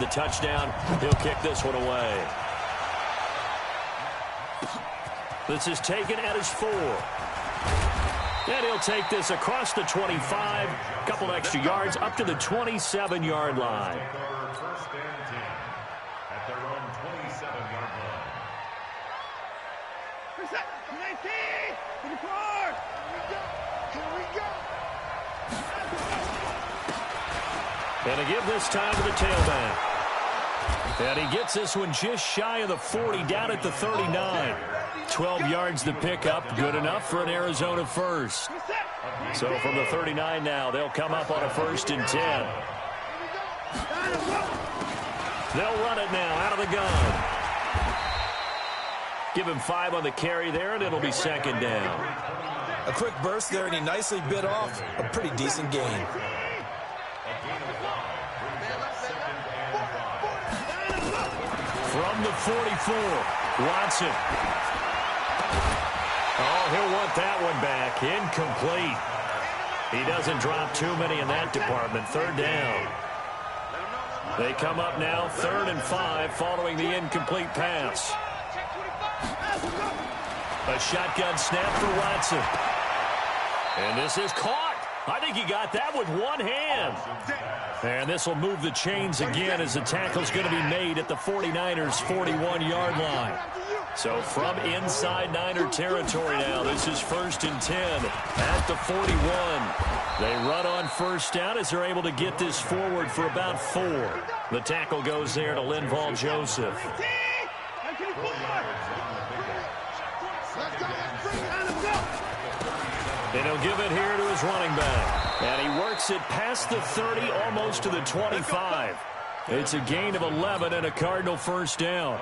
the touchdown. He'll kick this one away. This is taken at his 4. And he'll take this across the 25. A couple extra yards up to the 27-yard line. First and 10 at their own 27-yard line. And a give this time to the tailback. And he gets this one just shy of the 40, down at the 39. 12 yards to pick up, good enough for an Arizona first. So from the 39 now, they'll come up on a 1st and 10. They'll run it now out of the gun. Give him 5 on the carry there, and it'll be 2nd down. A quick burst there, and he nicely bit off a pretty decent gain. From the 44, Watson. Oh, he'll want that one back. Incomplete. He doesn't drop too many in that department. 3rd down. They come up now, 3rd and 5, following the incomplete pass. A shotgun snap for Watson. And this is caught. I think he got that with one hand. And this will move the chains again as the tackle's going to be made at the 49ers' 41-yard line. So from inside Niner territory now, this is 1st and 10 at the 41. They run on 1st down as they're able to get this forward for about 4. The tackle goes there to Linval Joseph. And he'll give it here to his running back. And he works it past the 30, almost to the 25. It's a gain of 11 and a Cardinal 1st down.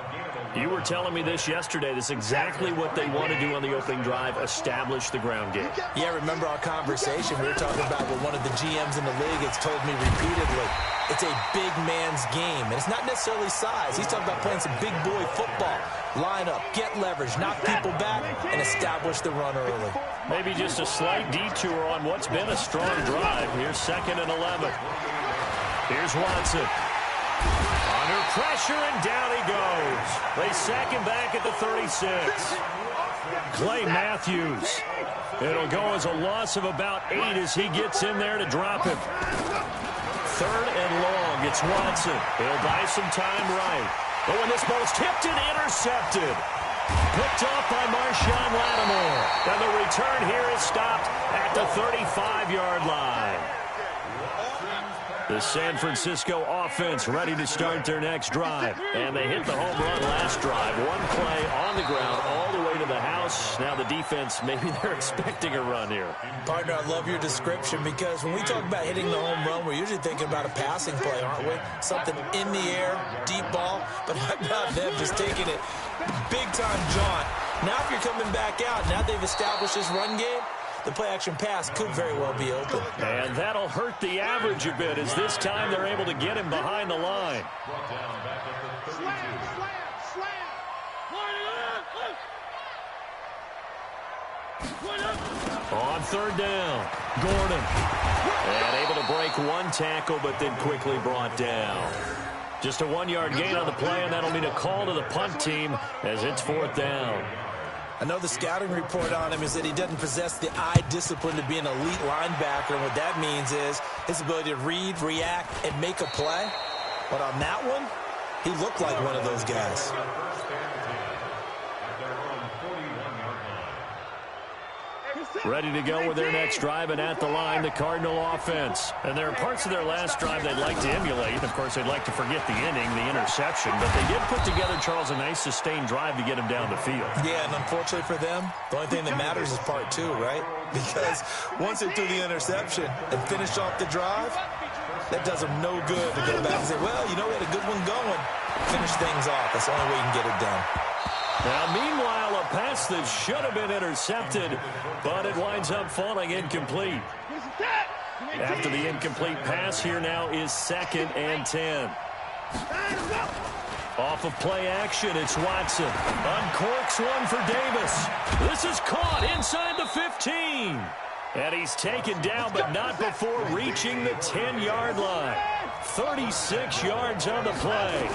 You were telling me this yesterday. This is exactly what they want to do on the opening drive, establish the ground game. Yeah, remember our conversation. We were talking about what one of the GMs in the league has told me repeatedly. It's a big man's game, and it's not necessarily size. He's talking about playing some big boy football. Line up, get leverage, knock people back, and establish the run early. Maybe just a slight detour on what's been a strong drive. Here's 2nd and 11. Here's Watson. Under pressure, and down he goes. They sack him back at the 36. Clay Matthews. It'll go as a loss of about 8 as he gets in there to drop him. 3rd and long. It's Watson. He'll buy some time right. But when this ball's tipped and intercepted. Picked off by Marshawn Lattimore. And the return here is stopped at the 35-yard line. The San Francisco offense ready to start their next drive. And they hit the home run last drive. One play on the ground all the way to the house. Now the defense, maybe they're expecting a run here. Partner, I love your description because when we talk about hitting the home run, we're usually thinking about a passing play, aren't we? Something in the air, deep ball. But how about them just taking it big-time jaunt? Now if you're coming back out, now they've established this run game, the play-action pass could very well be open. And that'll hurt the average a bit as this time they're able to get him behind the line. On 3rd down, Gordon. And able to break one tackle, but then quickly brought down. Just a 1-yard gain on the play, and that'll mean a call to the punt team as it's 4th down. I know the scouting report on him is that he doesn't possess the eye discipline to be an elite linebacker. And what that means is his ability to read, react, and make a play. But on that one, he looked like one of those guys. Ready to go with their next drive, and at the line, the Cardinal offense. And there are parts of their last drive they'd like to emulate. Of course, they'd like to forget the inning, the interception. But they did put together, Charles, a nice sustained drive to get him down the field. Yeah, and unfortunately for them, the only thing that matters is part 2, right? Because once they threw the interception and finished off the drive, that does them no good to go back and say, well, you know, we had a good one going. Finish things off. That's the only way you can get it done. Now, meanwhile, a pass that should have been intercepted, but it winds up falling incomplete. After the incomplete pass, here now is 2nd and 10. Off of play action, it's Watson. Uncorks one for Davis. This is caught inside the 15. And he's taken down, but not before reaching the 10-yard line. 36 yards on the play.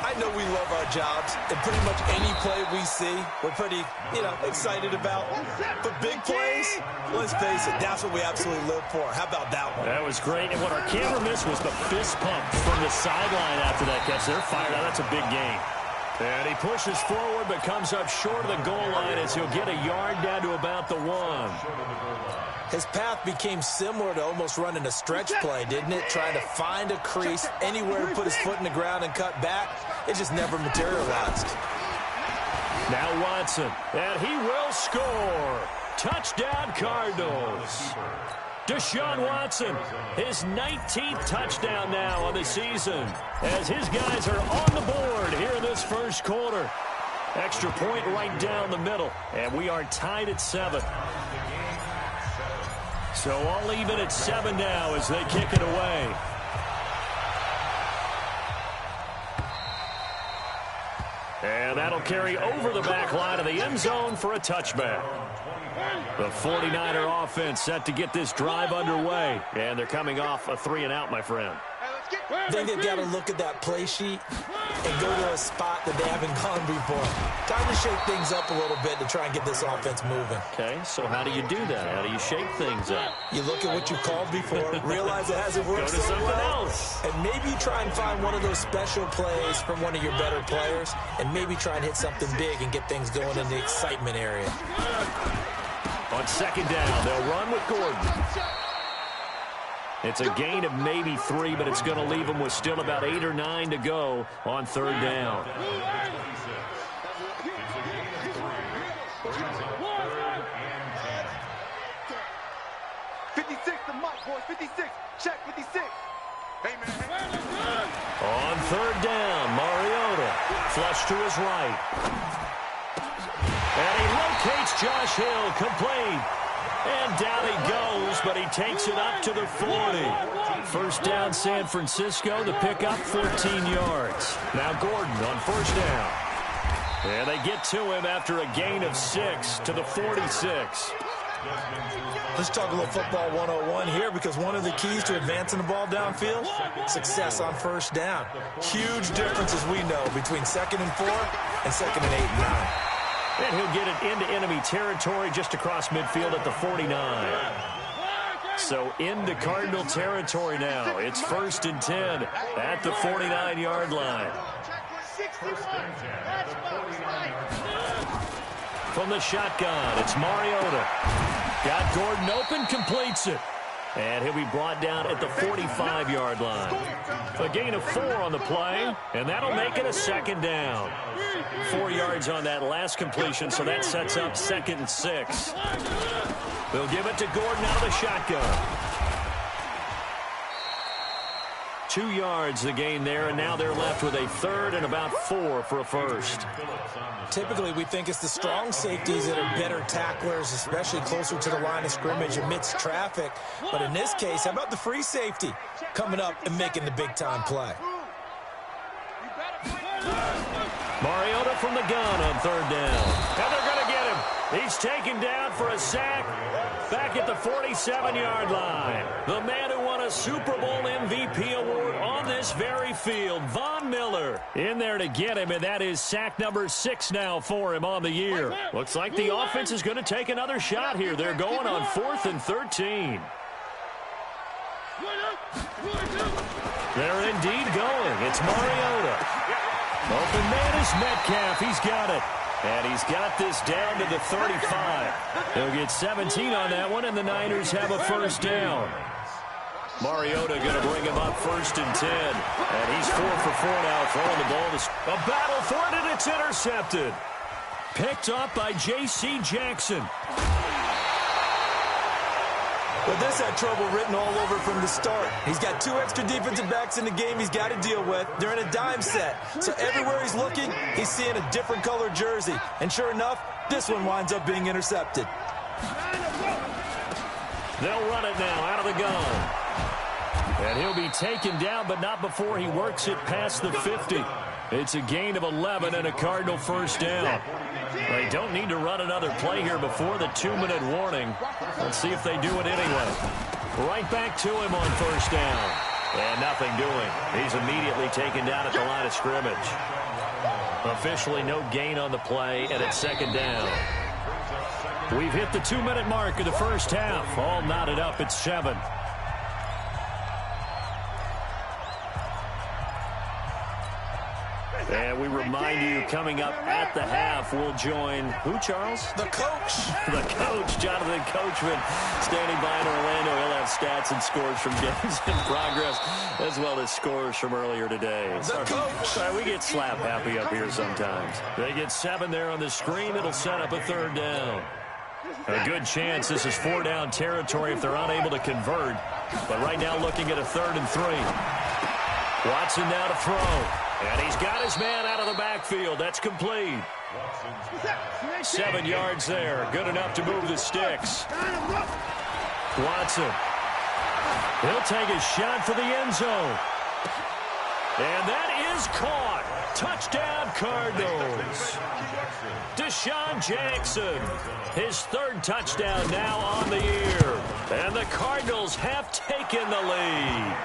I know we love our jobs, and pretty much any play we see, we're pretty, excited about. But big plays, let's face it, that's what we absolutely live for. How about that one? That was great, and what our camera missed was the fist pump from the sideline after that catch. They're fired out. That's a big gain. And he pushes forward but comes up short of the goal line as he'll get a yard down to about the 1. His path became similar to almost running a stretch play, didn't it? Trying to find a crease anywhere to put his foot in the ground and cut back. It just never materialized. Now Watson, and he will score. Touchdown Cardinals. Deshaun Watson, his 19th touchdown now on the season, as his guys are on the board here in this first quarter. Extra point right down the middle, and we are tied at 7. So all even at 7 now as they kick it away. And that'll carry over the back line of the end zone for a touchback. The 49er offense set to get this drive underway. And they're coming off a 3-and-out, my friend. I think they've got to look at that play sheet and go to a spot that they haven't gone before. Time to shake things up a little bit to try and get this offense moving. Okay, so how do you do that? How do you shake things up? You look at what you called before, realize it hasn't worked Go to so something well, else. and maybe try and find one of those special plays from one of your better players, and maybe try and hit something big and get things going in the excitement area. On second down, they'll run with Gordon. It's a gain of maybe 3, but it's going to leave them with still about 8 or 9 to go on third down. On third down, Mariota flush to his right. And he locates Josh Hill, complete. And down he goes, but he takes it up to the 40. First down, San Francisco. The pickup, 14 yards. Now Gordon on first down. And they get to him after a gain of 6 to the 46. Let's talk a little football 101 here, because one of the keys to advancing the ball downfield, success on first down. Huge difference, as we know, between 2nd and 4 and 2nd and 8 and 9. And he'll get it into enemy territory just across midfield at the 49. So into Cardinal territory now. It's 1st and 10 at the 49-yard line. From the shotgun, it's Mariota. Got Gordon open, completes it. And he'll be brought down at the 45-yard line. A gain of 4 on the play, and that'll make it a 2nd down. 4 yards on that last completion, so that sets up 2nd and 6. They'll give it to Gordon out of the shotgun. 2 yards the gain there, and now they're left with a 3rd and about 4 for a first. Typically, we think it's the strong safeties that are better tacklers, especially closer to the line of scrimmage amidst traffic. But in this case, how about the free safety coming up and making the big-time play? Mariota from the gun on 3rd down. And they're going to get him. He's taken down for a sack back at the 47-yard line. The man who won a Super Bowl MVP award on this very field, Von Miller, in there to get him, and that is sack number 6 now for him on the year. Looks like the offense is going to take another shot here. They're going on 4th and 13. They're indeed going. It's Mariota. Open man is Metcalf. He's got it. And he's got this down to the 35. He'll get 17 on that one, and the Niners have a first down. Mariota going to bring him up 1st and 10. And he's 4 for 4 now, throwing the ball. A battle for it, and it's intercepted. Picked up by J.C. Jackson. But this had trouble written all over from the start. He's got 2 extra defensive backs in the game he's got to deal with. They're in a dime set. So everywhere he's looking, he's seeing a different color jersey. And sure enough, this one winds up being intercepted. They'll run it now out of the gun. And he'll be taken down, but not before he works it past the 50. It's a gain of 11 and a Cardinal first down. They don't need to run another play here before the 2-minute warning. Let's see if they do it anyway. Right back to him on first down. And nothing doing. He's immediately taken down at the line of scrimmage. Officially no gain on the play, and it's second down. We've hit the 2-minute mark of the first half. All knotted up at 7. And we remind you, coming up at the half, we'll join who, Charles? The coach. The coach, Jonathan Coachman, standing by in Orlando. He'll have stats and scores from games in progress, as well as scores from earlier today. The coach. Sorry, we get slap happy up here sometimes. They get 7 there on the screen. It'll set up a third down. A good chance this is 4-down territory if they're unable to convert. But right now looking at a 3rd and 3. Watson now to throw. And he's got his man out of the backfield. That's complete. 7 yards there. Good enough to move the sticks. Watson. He'll take a shot for the end zone. And that is caught. Touchdown, Cardinals. Deshaun Jackson. His 3rd touchdown now on the year. And the Cardinals have taken the lead.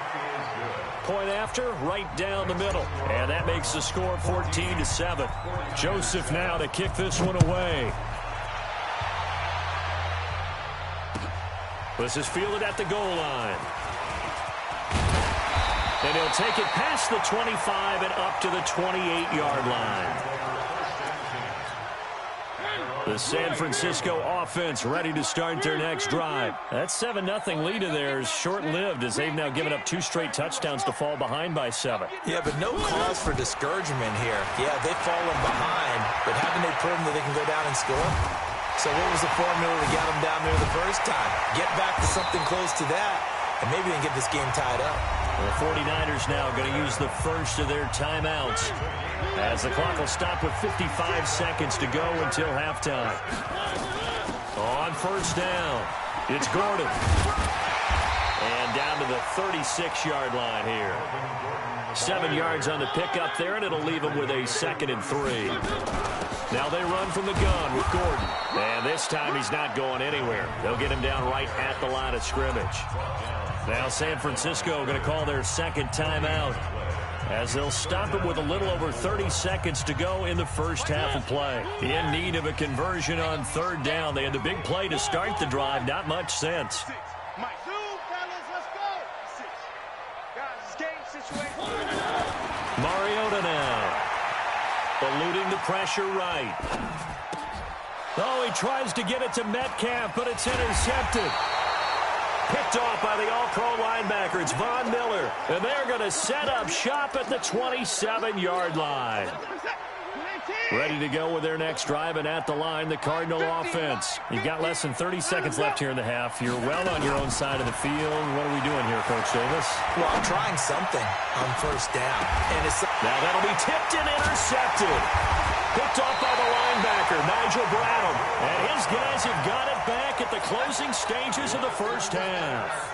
Point after, right down the middle. And that makes the score 14-7. Joseph now to kick this one away. This is fielded at the goal line. And he'll take it past the 25 and up to the 28-yard line. The San Francisco offense ready to start their next drive. That 7-0 lead of theirs short-lived as they've now given up 2 straight touchdowns to fall behind by 7. Yeah, but no cause for discouragement here. Yeah, they've fallen behind, but haven't they proven that they can go down and score? So what was the formula to get them down there the first time? Get back to something close to that, and maybe they can get this game tied up. The 49ers now going to use the first of their timeouts as the clock will stop with 55 seconds to go until halftime. On first down, it's Gordon. And down to the 36-yard line here. 7 yards on the pickup there, and it'll leave them with a 2nd and 3. Now they run from the gun with Gordon. And this time he's not going anywhere. They'll get him down right at the line of scrimmage. Now San Francisco going to call their 2nd timeout as they'll stop it with a little over 30 seconds to go in the first half of play. In need of a conversion on 3rd down. They had the big play to start the drive. Not much sense. Mariota now. Eluding the pressure right. Oh, he tries to get it to Metcalf, but it's intercepted. Picked off by the all-pro linebacker. It's Von Miller. And they're going to set up shop at the 27-yard line. Ready to go with their next drive, and at the line, the Cardinal offense. You've got less than 30 seconds left here in the half. You're well on your own side of the field. What are we doing here, Coach Davis? Well, I'm trying something on 1st down. And it's now that'll be tipped and intercepted. Picked off by the linebacker, Nigel Bradham. And his guys have got it back at the closing stages of the first half.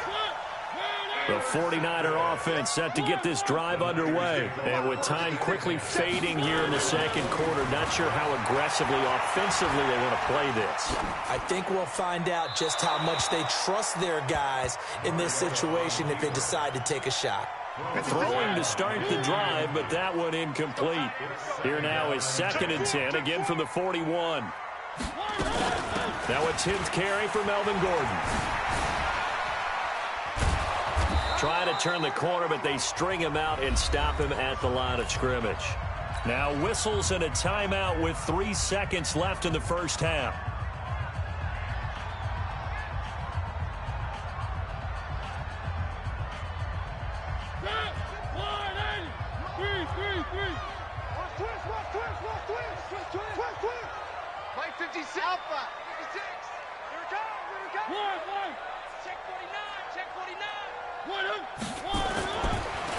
The 49er offense set to get this drive underway. And with time quickly fading here in the 2nd quarter, not sure how aggressively, offensively they want to play this. I think we'll find out just how much they trust their guys in this situation if they decide to take a shot. Throwing to start the drive, but that one incomplete. Here now is 2nd and 10, again from the 41. Now a 10th carry for Melvin Gordon. Try to turn the corner, but they string him out and stop him at the line of scrimmage. Now whistles and a timeout with 3 seconds left in the first half.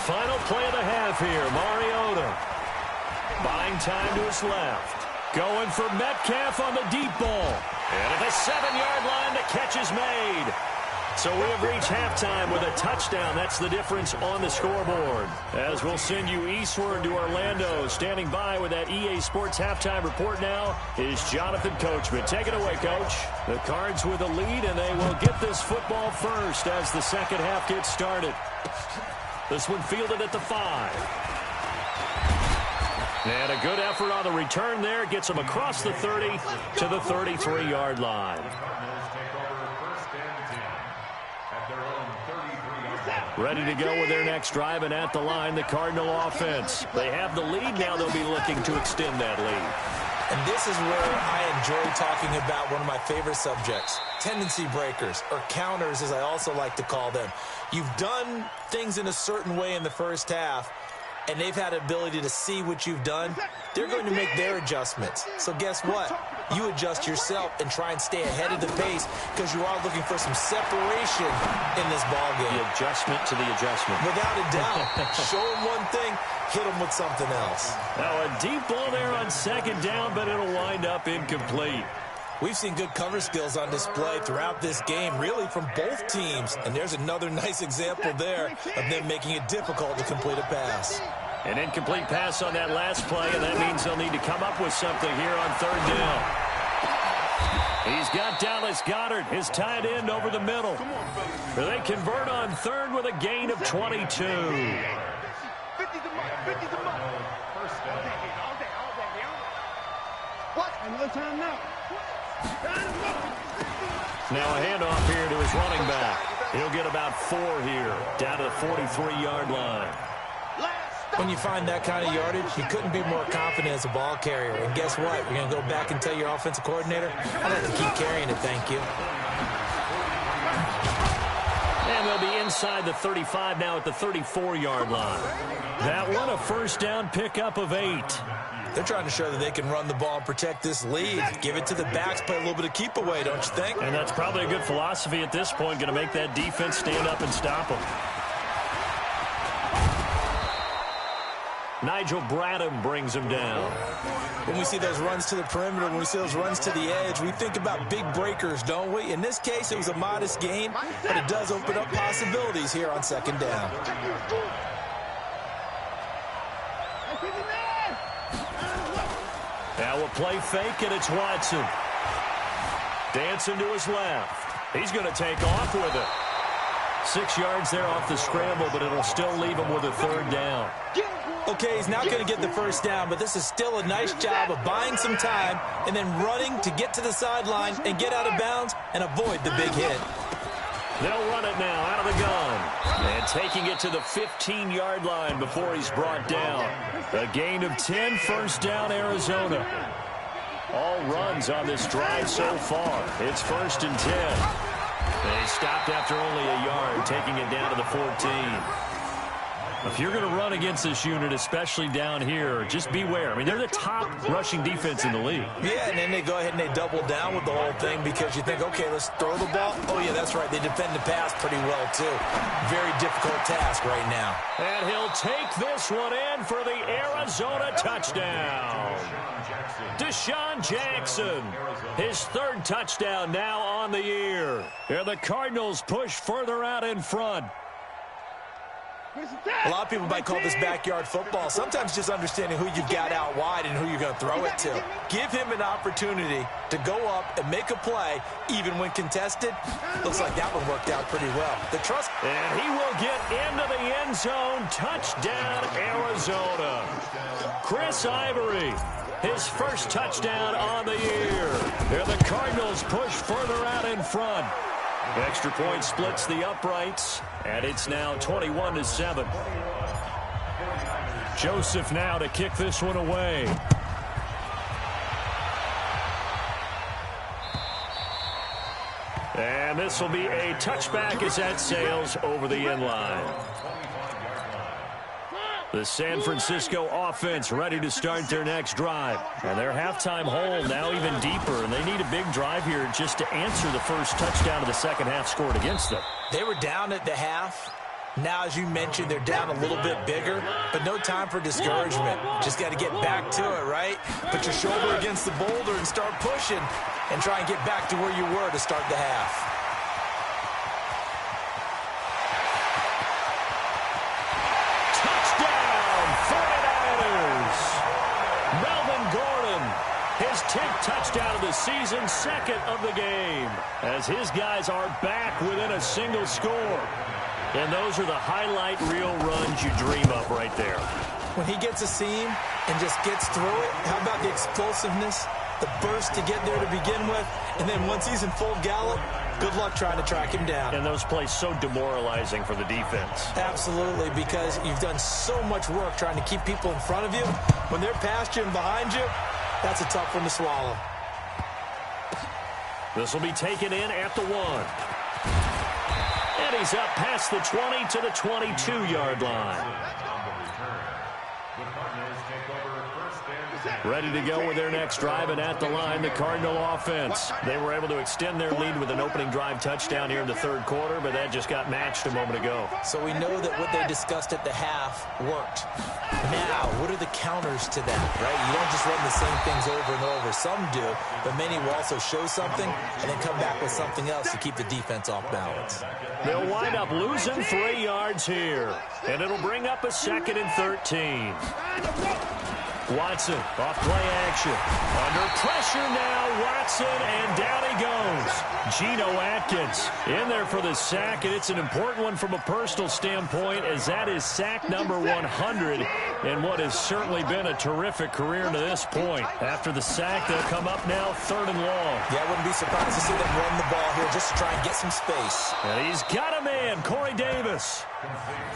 Final play of the half here. Mariota buying time to his left. Going for Metcalf on the deep ball. And at the 7-yard line, the catch is made. So we have reached halftime with a touchdown. That's the difference on the scoreboard. As we'll send you eastward to Orlando. Standing by with that EA Sports halftime report now is Jonathan Coachman. Take it away, Coach. The Cards with a lead, and they will get this football first as the second half gets started. This one fielded at the 5. And a good effort on the return there. Gets them across the 30 to the 33-yard line. Ready to go with their next drive, and at the line, the Cardinal offense. They have the lead now. They'll be looking to extend that lead. And this is where I enjoy talking about one of my favorite subjects, tendency breakers, or counters, as I also like to call them. You've done things in a certain way in the first half, and they've had the ability to see what you've done. They're going to make their adjustments. So guess what? You adjust yourself and try and stay ahead of the pace because you are looking for some separation in this ball game. The adjustment to the adjustment. Without a doubt. Show them one thing, hit them with something else. Now a deep ball there on second down, but it'll wind up incomplete. We've seen good cover skills on display throughout this game, really from both teams. And there's another nice example there of them making it difficult to complete a pass. An incomplete pass on that last play, and that means they'll need to come up with something here on third down. He's got Dallas Goedert, his tight end, over the middle. They convert on third with a gain of 22. 50's a month. What? Another time now. Now a handoff here to his running back. He'll get about 4 here, down to the 43-yard line. When you find that kind of yardage, you couldn't be more confident as a ball carrier. And guess what? You're going to go back and tell your offensive coordinator, I'd like to keep carrying it, thank you. And they'll be inside the 35 now at the 34-yard line. That one a first down pickup of 8. They're trying to show that they can run the ball and protect this lead. Give it to the backs, play a little bit of keep away, don't you think? And that's probably a good philosophy at this point, going to make that defense stand up and stop them. Nigel Bradham brings him down. When we see those runs to the perimeter, when we see those runs to the edge, we think about big breakers, don't we? In this case, it was a modest gain, but it does open up possibilities here on second down. Now a play fake, and it's Watson. Dancing to his left. He's going to take off with it. 6 yards there off the scramble, but it'll still leave him with a third down. Okay, he's not going to get the first down, but this is still a nice job of buying some time and then running to get to the sideline and get out of bounds and avoid the big hit. They'll run it now out of the gun. And taking it to the 15-yard line before he's brought down. A gain of 10, first down, Arizona. All runs on this drive so far. It's 1st and 10. They stopped after only a yard, taking it down to the 14. If you're going to run against this unit, especially down here, just beware. I mean, they're the top rushing defense in the league. Yeah, and then they go ahead and they double down with the whole thing because you think, okay, let's throw the ball. Oh, yeah, that's right. They defend the pass pretty well, too. Very difficult task right now. And he'll take this one in for the Arizona touchdown. Deshaun Jackson, his 3rd touchdown now on the year. And the Cardinals push further out in front. A lot of people might call this backyard football. Sometimes just understanding who you've got out wide and who you're going to throw it to. Give him an opportunity to go up and make a play, even when contested. Looks like that one worked out pretty well. The trust. And he will get into the end zone. Touchdown, Arizona. Chris Ivory, his 1st touchdown on the year. And the Cardinals push further out in front. Extra point splits the uprights, and it's now 21-7. Joseph now to kick this one away. And this will be a touchback as that sails over the end line. The San Francisco offense ready to start their next drive. And their halftime hole now even deeper, and they need a big drive here just to answer the first touchdown of the second half scored against them. They were down at the half. Now, as you mentioned, they're down a little bit bigger, but no time for discouragement. Just got to get back to it, right? Put your shoulder against the boulder and start pushing and try and get back to where you were to start the half. His 10th touchdown of the season, 2nd of the game, as his guys are back within a single score. And those are the highlight reel runs you dream of right there. When he gets a seam and just gets through it, how about the explosiveness, the burst to get there to begin with, and then once he's in full gallop, good luck trying to track him down. And those plays so demoralizing for the defense. Absolutely, because you've done so much work trying to keep people in front of you. When they're past you and behind you, that's a tough one to swallow. This will be taken in at the 1. And he's up past the 20 to the 22-yard line. Ready to go with their next drive, and at the line, the Cardinal offense. They were able to extend their lead with an opening drive touchdown here in the third quarter, but that just got matched a moment ago. So we know that what they discussed at the half worked. Now, what are the counters to that, right? You don't just run the same things over and over. Some do, but many will also show something and then come back with something else to keep the defense off balance. They'll wind up losing 3 yards here, and it'll bring up a 2nd and 13. Watson, off play action. Under pressure now, Watson, and down he goes. Geno Atkins in there for the sack, and it's an important one from a personal standpoint, as that is sack number 100 in what has certainly been a terrific career to this point. After the sack, they'll come up now 3rd and long. Yeah, I wouldn't be surprised to see them run the ball here just to try and get some space. And he's got a man, Corey Davis.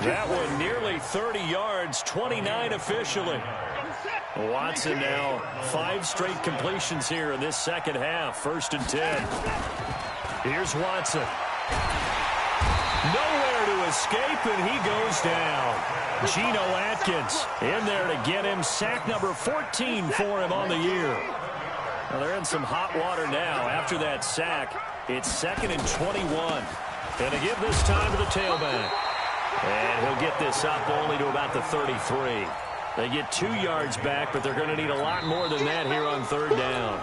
That one nearly 30 yards, 29 officially. Watson now 5 straight completions here in this second half. 1st and 10. Here's Watson. Nowhere to escape, and he goes down. Geno Atkins in there to get him. Sack number 14 for him on the year. Well, they're in some hot water now. After that sack, it's 2nd and 21. And to give this time to the tailback. And he'll get this up only to about the 33. They get 2 yards back, but they're going to need a lot more than that here on 3rd down.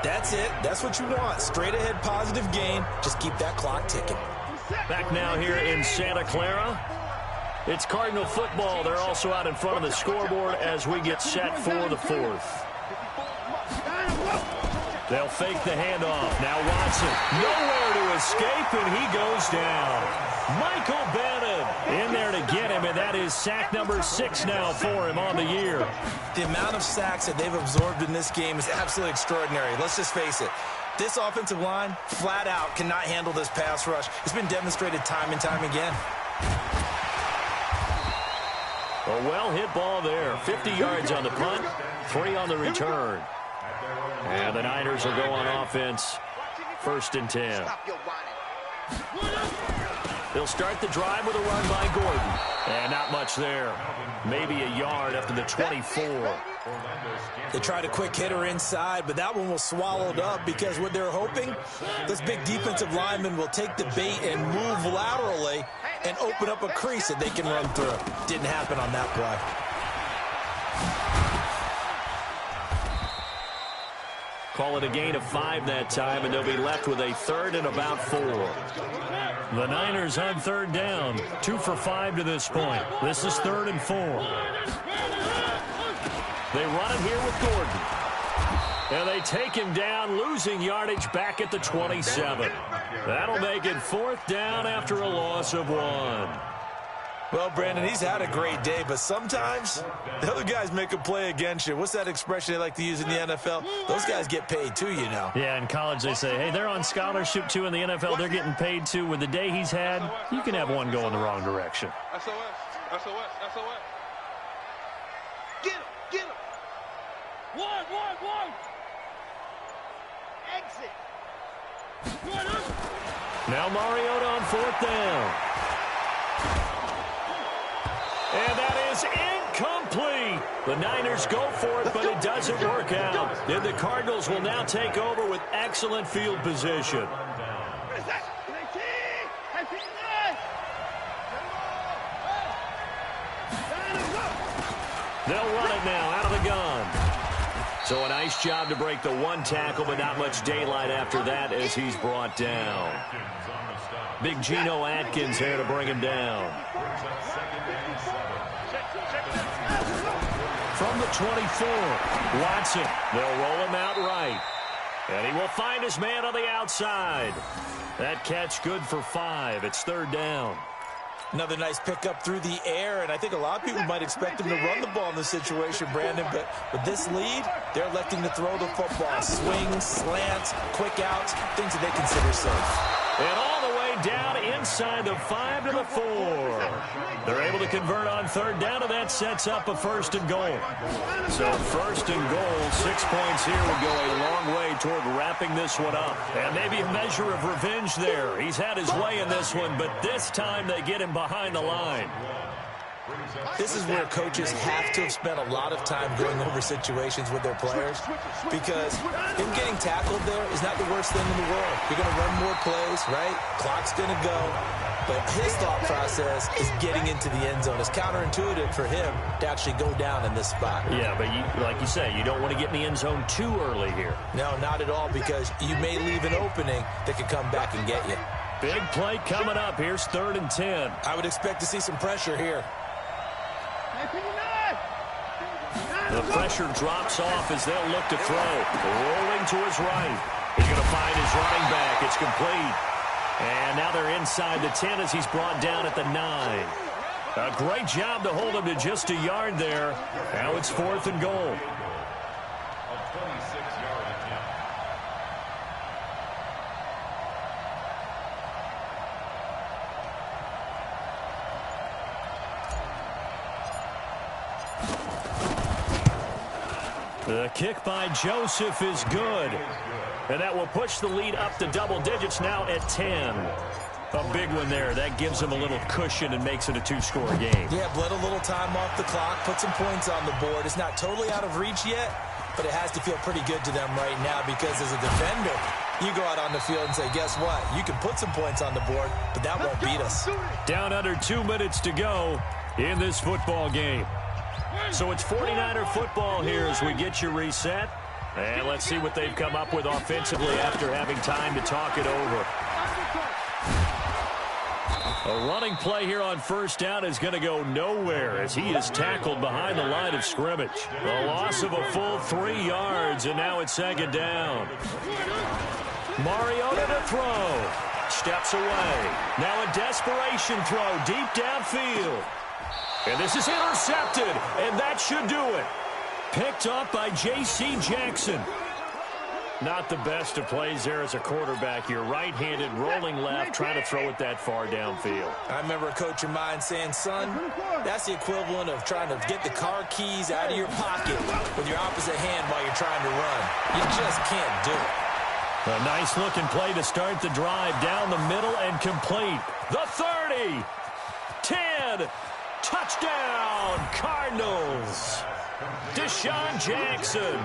That's it. That's what you want. Straight ahead positive gain. Just keep that clock ticking. Back now here in Santa Clara. It's Cardinal football. They're also out in front of the scoreboard as we get set for the 4th. They'll fake the handoff. Now Watson. Nowhere to escape, and he goes down. Michael Bannon in there to get him, and that is sack number 6 now for him on the year. The amount of sacks that they've absorbed in this game is absolutely extraordinary. Let's just face it. This offensive line, flat out, cannot handle this pass rush. It's been demonstrated time and time again. A well-hit ball there. 50 yards on the punt, 3 on the return. And the Niners will go on offense. 1st and 10. They'll start the drive with a run by Gordon. And not much there. Maybe a yard up to the 24. They tried a quick hitter inside, but that one was swallowed up because what they're hoping, this big defensive lineman will take the bait and move laterally and open up a crease that they can run through. Didn't happen on that play. Call it a gain of 5 that time, and they'll be left with a 3rd and about 4. The Niners on 3rd down. 2 for 5 to this point. This is 3rd and 4. They run it here with Gordon. And they take him down, losing yardage back at the 27. That'll make it 4th down after a loss of 1. Well, Brandon, he's had a great day, but sometimes the other guys make a play against you. What's that expression they like to use in the NFL? Those guys get paid too, you know. Yeah, in college they say, hey, they're on scholarship too. In the NFL, they're getting paid too. With the day he's had, you can have one go in the wrong direction. SOS, SOS, SOS. Get him, get him. One. Exit. Now Mariota on 4th down. And that is incomplete. The Niners go for it, but it doesn't work out. And the Cardinals will now take over with excellent field position. They'll run it now out of the gun. So a nice job to break the 1 tackle, but not much daylight after that as he's brought down. Big Geno Atkins here to bring him down. From the 24, Watson. They'll roll him out right. And he will find his man on the outside. That catch good for 5. It's 3rd down. Another nice pickup through the air, and I think a lot of people might expect him to run the ball in this situation, Brandon, but with this lead, they're electing to throw the football. Swings, slants, quick outs, things that they consider safe. And all the way down inside the 5 to the 4. They're able to convert on third down, and that sets up a 1st and goal. So 1st and goal, 6 points here would go a long way toward wrapping this one up. And maybe a measure of revenge there. He's had his way in this one, but this time they get him behind the line. This is where coaches have to have spent a lot of time going over situations with their players, because him getting tackled there is not the worst thing in the world. You're going to run more plays, right? Clock's going to go. But his thought process is getting into the end zone. It's counterintuitive for him to actually go down in this spot. Yeah, but like you say, you don't want to get in the end zone too early here. No, not at all, because you may leave an opening that could come back and get you. Big play coming up. Here's 3rd and 10. I would expect to see some pressure here. The pressure drops off as they'll look to throw. Rolling to his right. He's going to find his running back. It's complete. And now they're inside the 10 as he's brought down at the 9. A great job to hold him to just a yard there. Now it's 4th and goal. The kick by Joseph is good. And that will push the lead up to double digits now at 10. A big one there. That gives them a little cushion and makes it a 2-score game. Yeah, bled a little time off the clock, put some points on the board. It's not totally out of reach yet, but it has to feel pretty good to them right now, because as a defender, you go out on the field and say, guess what? You can put some points on the board, but that won't beat us. Down under 2 minutes to go in this football game. So it's 49er football here as we get you reset. And let's see what they've come up with offensively after having time to talk it over. A running play here on 1st down is going to go nowhere as he is tackled behind the line of scrimmage. A loss of a full 3 yards, and now it's 2nd down. Mariota to throw. Steps away. Now a desperation throw deep downfield. And this is intercepted, and that should do it. Picked up by J.C. Jackson. Not the best of plays there as a quarterback. You're right-handed, rolling left, trying to throw it that far downfield. I remember a coach of mine saying, son, that's the equivalent of trying to get the car keys out of your pocket with your opposite hand while you're trying to run. You just can't do it. A nice-looking play to start the drive down the middle and complete. The 30, 10, touchdown, Cardinals. Deshaun Jackson,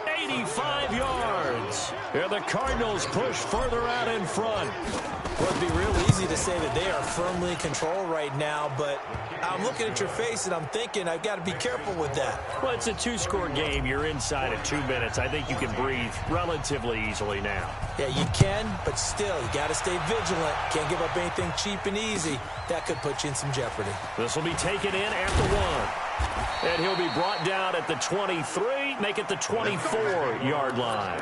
85 yards. And the Cardinals push further out in front. Well, it'd be real easy to say that they are firmly in control right now, but I'm looking at your face and I'm thinking I've got to be careful with that. Well, it's a 2-score game. You're inside at 2 minutes. I think you can breathe relatively easily now. Yeah, you can, but still, you got to stay vigilant. Can't give up anything cheap and easy. That could put you in some jeopardy. This will be taken in after 1. And he'll be brought down at the 23, make it the 24-yard line.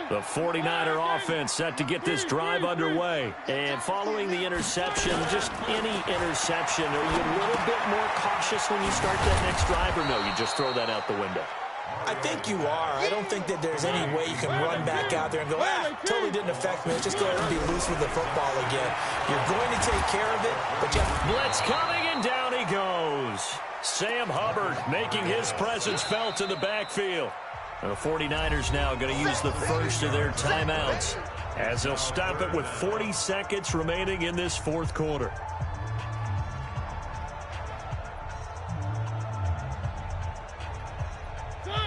The 49er offense set to get this drive underway. And following the interception, just any interception, are you a little bit more cautious when you start that next drive, or no, you just throw that out the window? I think you are. I don't think that there's any way you can run back out there and go, totally didn't affect me. Let's just go ahead and be loose with the football again. You're going to take care of it, but you have... Blitz coming, and down he goes. Sam Hubbard making his presence felt in the backfield. The 49ers now going to use the first of their timeouts as they'll stop it with 40 seconds remaining in this 4th quarter.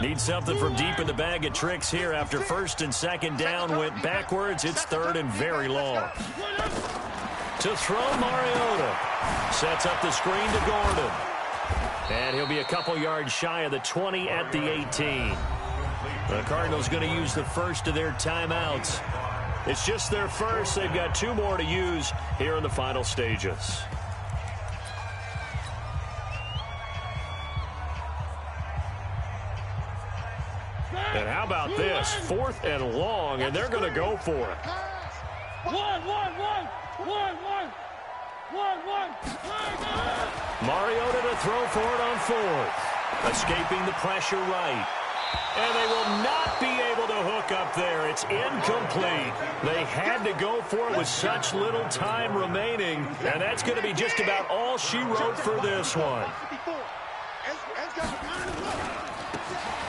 Need something from deep in the bag of tricks here after 1st and 2nd down went backwards. It's 3rd and very long. To throw, Mariota. Sets up the screen to Gordon. And he'll be a couple yards shy of the 20 at the 18. The Cardinals going to use the first of their timeouts. It's just their first. They've got 2 more to use here in the final stages. And how about this? 4th and long, and they're going to go for it. Mariota to throw for it on fourth. Escaping the pressure right. And they will not be able to hook up there. It's incomplete. They had to go for it with such little time remaining. And that's going to be just about all she wrote for this one.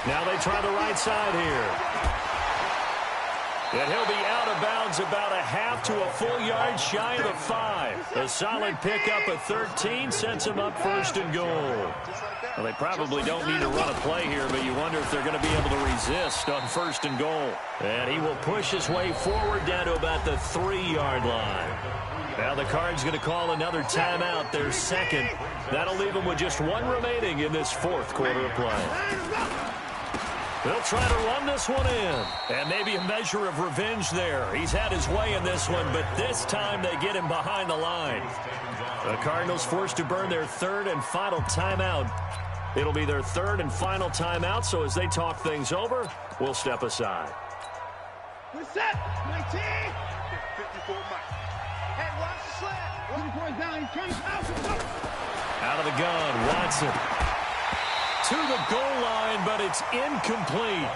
Now they try the right side here. And he'll be out of bounds about a half to a full yard shy of the 5. A solid pickup of 13 sets him up first and goal. Well, they probably don't need to run a play here, but you wonder if they're going to be able to resist on first and goal. And he will push his way forward down to about the 3-yard line. Now the Cards going to call another timeout, their second. That'll leave them with just one remaining in this fourth quarter of play. They'll try to run this one in. And maybe a measure of revenge there. He's had his way in this one, but this time they get him behind the line. The Cardinals forced to burn their third and final timeout. It'll be their third and final timeout, so as they talk things over, we'll step aside. We're set. 19. 54 miles. Hey, watch the sled. 1 point down. He's coming out. Out of the gun, Watson. To the goal line, but it's incomplete.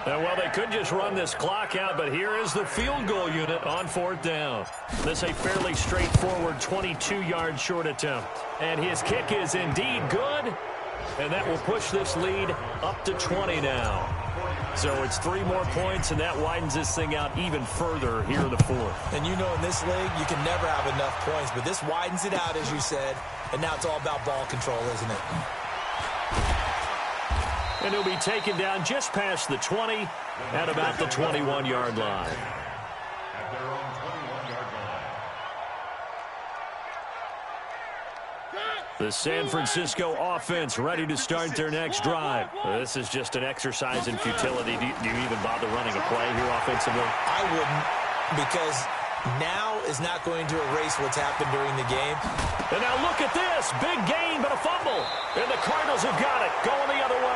And well, they could just run this clock out, but here is the field goal unit on fourth down. This is a fairly straightforward 22-yard short attempt. And his kick is indeed good, and that will push this lead up to 20 now. So it's 3 more points, and that widens this thing out even further here in the fourth. And you know in this league, you can never have enough points, but this widens it out, as you said, and now it's all about ball control, isn't it? And he'll be taken down just past the 20 at about the 21-yard line. At their own 21-yard line. The San Francisco offense ready to start their next drive. This is just an exercise in futility. Do you even bother running a play here offensively? I wouldn't, because now is not going to erase what's happened during the game. And now look at this. Big gain, but a fumble. And the Cardinals have got it. Going the other way.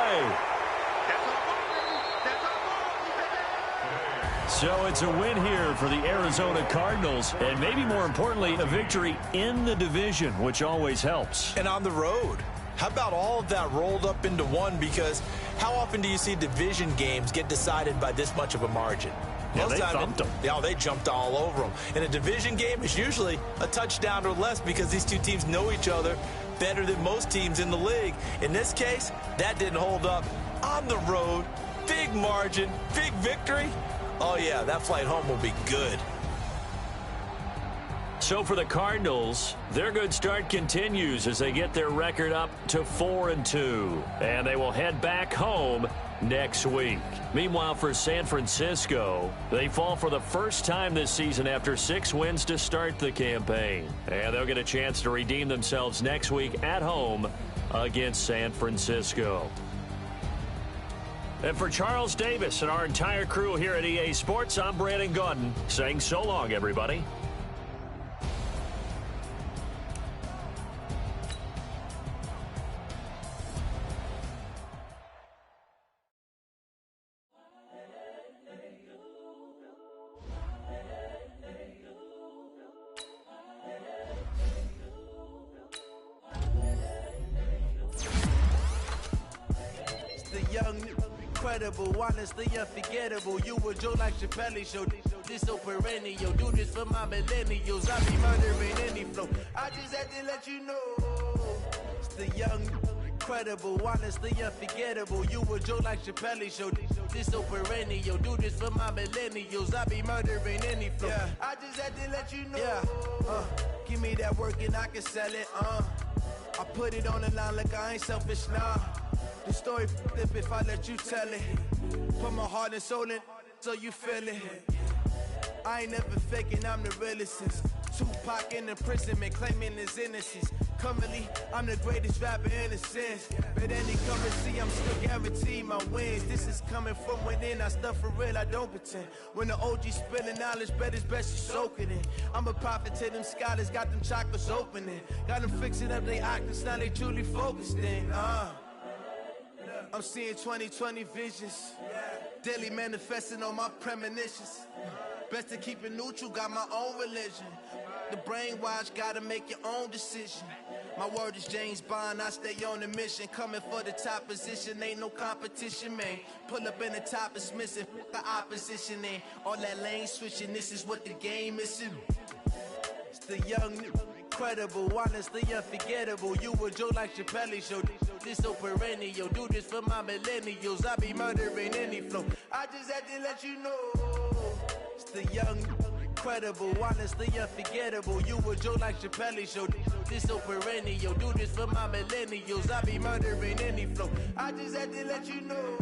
So it's a win here for the Arizona Cardinals. And maybe more importantly, a victory in the division, which always helps. And on the road. How about all of that rolled up into one? Because how often do you see division games get decided by this much of a margin? Yeah, they thumped them. Yeah, they jumped all over them. In a division game, it's usually a touchdown or less because these two teams know each other better than most teams in the league. In this case, that didn't hold up. On the road, big margin, big victory. Oh, yeah, that flight home will be good. So for the Cardinals, their good start continues as they get their record up to 4-2. And they will head back home next week. Meanwhile, for San Francisco, they fall for the first time this season after 6 wins to start the campaign. And they'll get a chance to redeem themselves next week at home against San Francisco. And for Charles Davis and our entire crew here at EA Sports, I'm Brandon Gaudin saying so long, everybody. Honestly unforgettable. You were Joe like Chappelle show. This so perennial. Do this for my millennials. I be murdering any flow. I just had to let you know. It's the young, incredible, honestly unforgettable. You were Joe like Chappelle show. This so perennial. Do this for my millennials. I be murdering any flow. Yeah. I just had to let you know. Yeah. Give me that work and I can sell it. I put it on the line like I ain't selfish now. The story flip if I let you tell it. Put my heart and soul in so you feel it. I ain't never faking, I'm the realest since Tupac in imprisonment, claiming his innocence. Currently, I'm the greatest rapper in a sense. But any currency, I'm still guaranteed my wins. This is coming from within, I stuff for real, I don't pretend. When the OG spilling knowledge, bet it's best you soak it in. I'm a prophet to them scholars, got them chakras opening. Got them fixing up they octaves, now they truly focused in. I'm seeing 20/20 visions. Daily manifesting on my premonitions. Best to keep it neutral, got my own religion. The brainwash, gotta make your own decision. My word is James Bond, I stay on a mission. Coming for the top position, ain't no competition, man. Pull up in the top, it's missing, the opposition, man. All that lane switching, this is what the game is. It's the young, incredible, honestly unforgettable. You a Joe like Chappelle show. This so perennial, do this for my millennials. I be murdering any flow. I just had to let you know. It's the young, incredible, honestly unforgettable. You a Joe like Chappelle show. This so perennial, do this for my millennials. I be murdering any flow. I just had to let you know.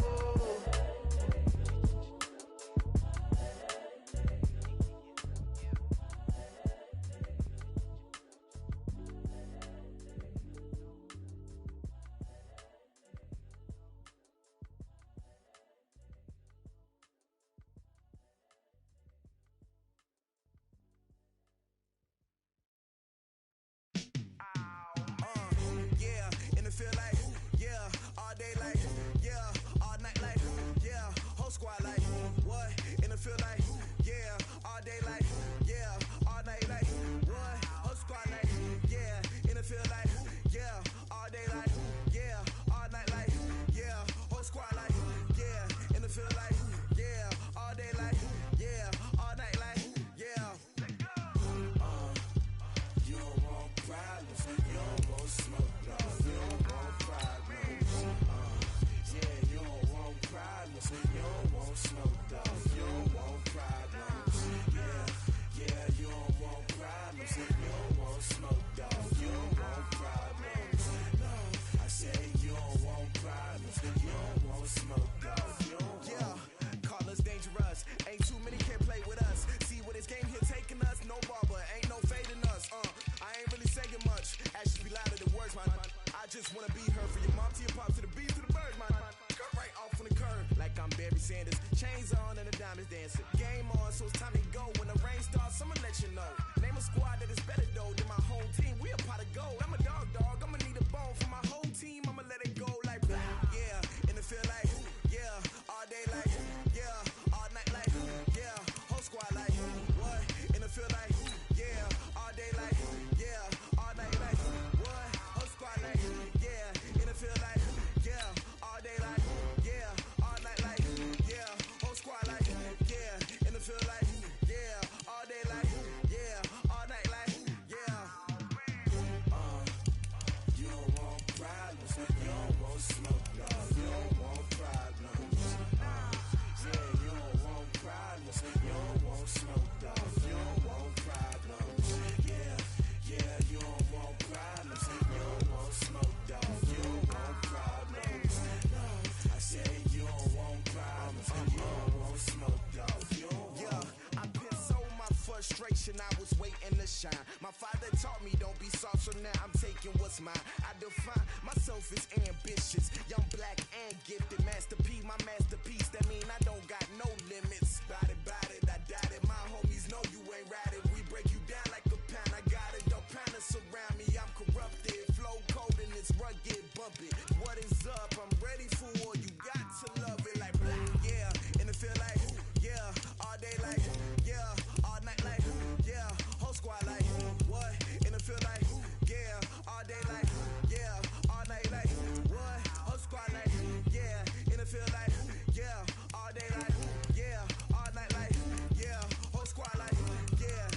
I was waiting to shine. My father taught me don't be soft, so now I'm taking what's mine. I define myself as ambitious, young, black, and gifted. Master P, my masterpiece. That mean I don't got no limits. Bout it, I doubt it. My homies know you ain't ratted. We break you down like a pound. I got it, don't pound us around me. I'm corrupted, flow cold and it's rugged, bump it. What is up? I'm ready for war. You got to love it like black, yeah. And it feel like, yeah, all day like, yeah, all night like, yeah, whole squad like, what? And it feel like, yeah, all day like, yeah, all night like, what? Whole squad like, yeah, and it feel like, yeah, all day like, yeah, all night like, yeah, whole squad like, yeah,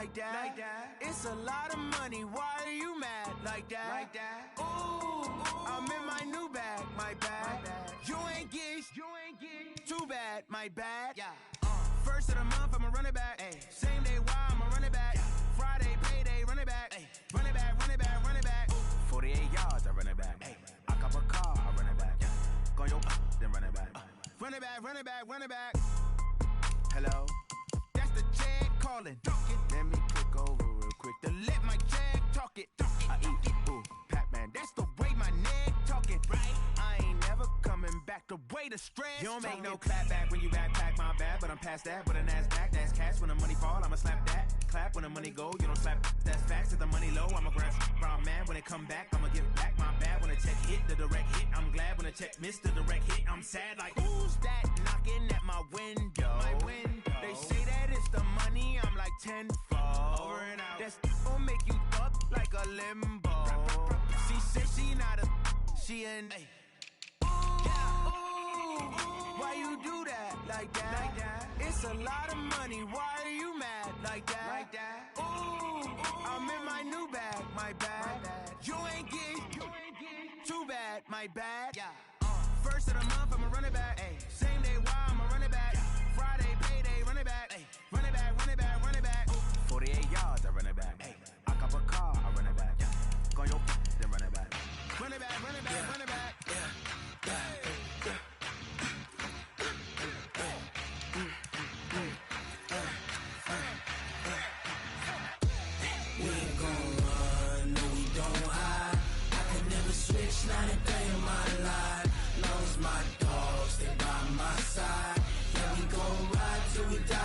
like that. It's a lot of money, why are you mad like that? Ooh, I'm in my new bag, my bad. You ain't get too bad, my bad. Yeah. First of the month, I'ma run it back. Ay. Same day, why I'ma run it back. Friday, payday, run it back. Ay. Run it back, run it back, run it back. 48 yards, I run it back. Ay. I cop a car, I run it back. Go your then run it back. Run it back, run it back, run it back. Hello? That's the jag calling. Let me click over real quick to let my jag talk it. I eat it, ooh, Pac-Man. That's the way my neck talking. Right? I ain't never coming back the way the stress. You don't make no clap back when you backpack, my bad. But I'm past that with a NASDAQ. That's cash when the money fall, I'ma slap that. Clap when the money go, you don't slap. That's facts. If the money low, I'ma grab brown man. When it come back, I'ma give back my bad. When the check hit, the direct hit. I'm glad when the check missed the direct hit. I'm sad like, who's that knocking at my window? They say that it's the money, I'm like tenfold. Over and out. That's gon' make you up like a limbo. She said she not a, she an. Ay. Why you do that like that? It's a lot of money, why are you mad like that? Ooh, I'm in my new bag, my bad. You ain't get too bad, my bad. Yeah. First of the month, I'ma run it back. Ay. Same day, why I'ma run it back. Friday, payday, run it back. Ay. Run it back, run it back, run it back. 48 yards, I run it back. Ay. I cop a car, I run it back. Go your then run it back. Run it back, run it back, run it back. We ain't gon' run, no we don't hide. I can never switch, not a day in my life. Long as my dogs, they by my side. Yeah, we gon' ride till we die.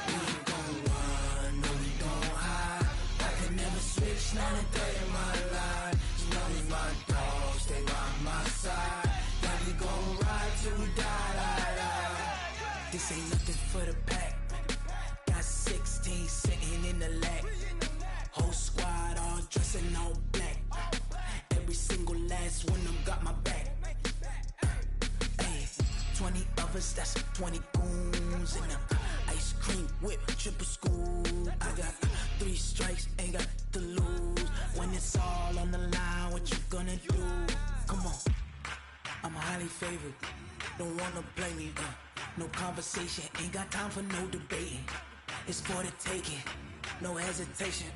We ain't gon' run, no we don't hide. I can never switch, not a day in my life. As long as my dogs, they by my side. Yeah, we gon' ride till we die. This ain't nothing for the pack. Got 16 sitting in the lag. Whole squad all dressing all black. Every single last one of them got my back. Ay, 20 of us, that's 20 goons in them. Ice cream whip, triple scoop. I got 3 strikes, ain't got to lose. When it's all on the line, what you gonna do? Come on, I'm highly favored. Don't wanna blame me, no conversation, ain't got time for no debating. It's for the taking, no hesitation,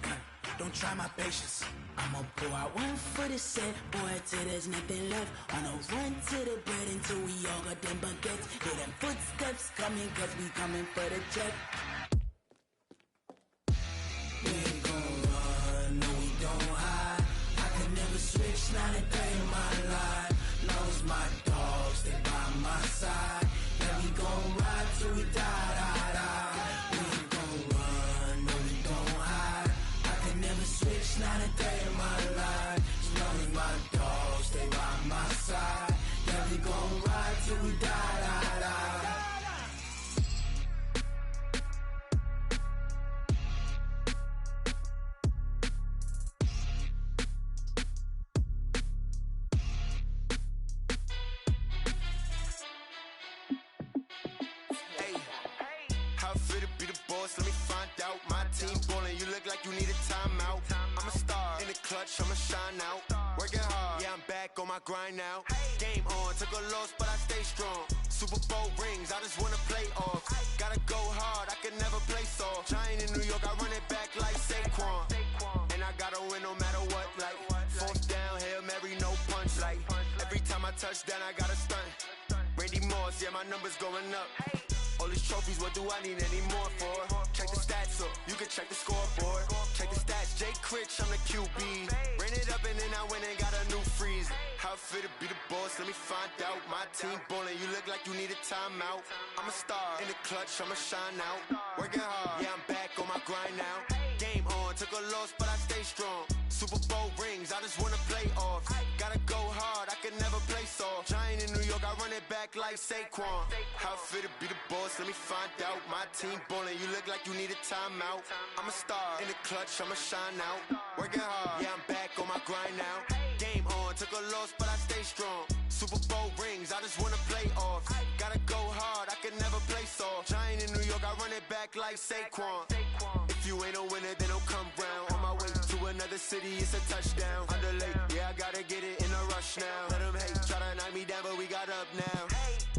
don't try my patience. I'ma pour out one for the set, boy, till there's nothing left. On a run to the bread until we all got them baguettes. Hear them footsteps coming, cause we coming for the check. We ain't gon' run, no we don't hide. I can never switch, not a day in my life. Long as my dogs, they by my side. Yeah, we gon' ride till we die. We ain't gon' run, no we don't hide. I can never switch, not a day in my life. As long as my dogs, they by my side. Yeah, we gon' ride till we die. Let me find out. My team ballin', you look like you need a timeout. I'm a star in the clutch, I'ma shine out. Working hard, yeah, I'm back on my grind now. Game on, took a loss, but I stay strong. Super Bowl rings, I just wanna play off. Gotta go hard, I can never play soft. Giant in New York, I run it back like Saquon. And I gotta win no matter what, like fourth down, Hail Mary, no punch. Like every time I touch down, I gotta stunt. Randy Moss, yeah, my numbers going up. All these trophies, what do I need any more for? Check the stats up, you can check the scoreboard. Check the stats, Jay Critch, I'm the QB. Ran it up and then I went and got a new freeze. How it feel to be the boss, let me find out. My team ballin', you look like you need a timeout. I'm a star in the clutch, I'ma shine out. Working hard, yeah, I'm back on my grind now. Game on, took a loss, but I stay strong. Super Bowl rings, I just wanna play off. Gotta go hard, I can never play soft. Giant in New York, I run it back like Saquon. How it feel to be the boss, let me find out. My team ballin', you look like you need a timeout. I'm a star, in the clutch, I'ma shine out. Working hard, yeah, I'm back on my grind now. Game on, took a loss, but I stay strong. Super Bowl rings, I just wanna play off. Gotta go hard, I can never play soft. Giant in New York, I run it back like Saquon. If you ain't a winner, then don't come round. On my way to another city, it's a touchdown. Underlay, yeah, I gotta get it in a rush now. Let them hate, try to knock me down, but we got up now.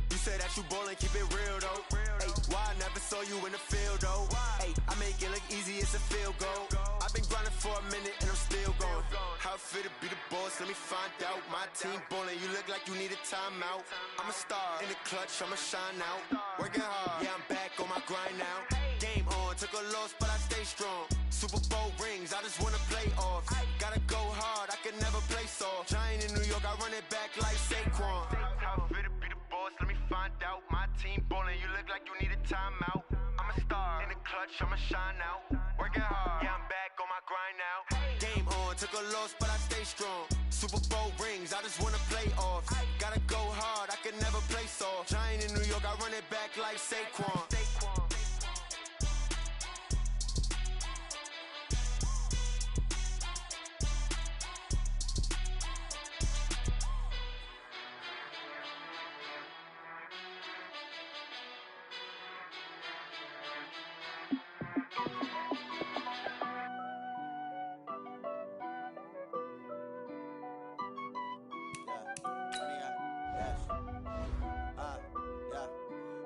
You say that you ballin', keep it real though. Hey, why I never saw you in the field though? Hey, I make it look easy, it's a field goal. I've been grinding for a minute and I'm still going. How it feel to be the boss, let me find out. My team ballin', you look like you need a timeout. I'm a star, in the clutch, I'ma shine out. Working hard, yeah, I'm back on my grind now. Game on, took a loss, but I stay strong. Super Bowl rings, I just wanna play off. Gotta go hard, I can never play soft. Giant in New York, I run it back like Saquon. How it feel to be the boss, let me find out. My team ballin', you look like you need a timeout. I'm a star, in the clutch, I'ma shine out. Working hard, yeah, I'm back on my grind now. Game on, took a loss, but I stay strong. Super Bowl rings, I just wanna play off. Gotta go hard, I can never play soft. Giant in New York, I run it back like Saquon.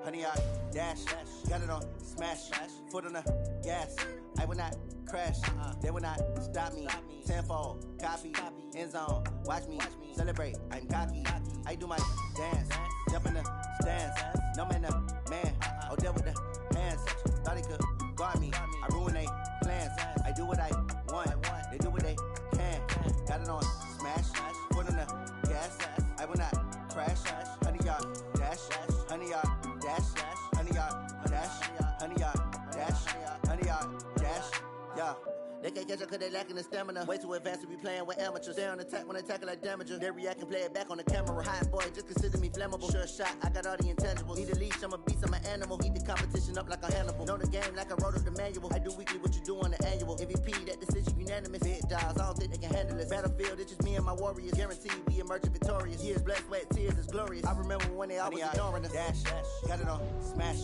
Honey, I dash, got it on smash, foot on the gas. I will not crash, they will not stop me. Tenfold, copy, end zone, watch me celebrate. I'm cocky, I do my dance, jump in the stands. No man, man, oh deal with the hands. Thought he could guard me, I ruin they plans. I do what I want, they do what they can. Got it on smash, foot on the gas. I will not crash, honey, y'all dash, honey, y'all dash, honey, y'all dash, honey, y'all dash, honey, y'all dash, yeah. They can't catch up cause they lacking the stamina. Way too advanced to be playing with amateurs. Stay on attack when they tackle like damager. They react and play it back on the camera. Hot boy, just consider me flammable. Sure shot, I got all the intangibles. Need a leash, I'm a beast, I'm an animal. Heat the competition up like a Hannibal. Know the game like I wrote up the manual. I do weekly what you do on the annual. MVP, that decision unanimous. Big dials, I don't think they can handle it. Battlefield, it's just me and my warriors. Guaranteed we emerge victorious. Years, blood, sweat, tears, is glorious. I remember when they always ignoring us. Dash, got it on smash,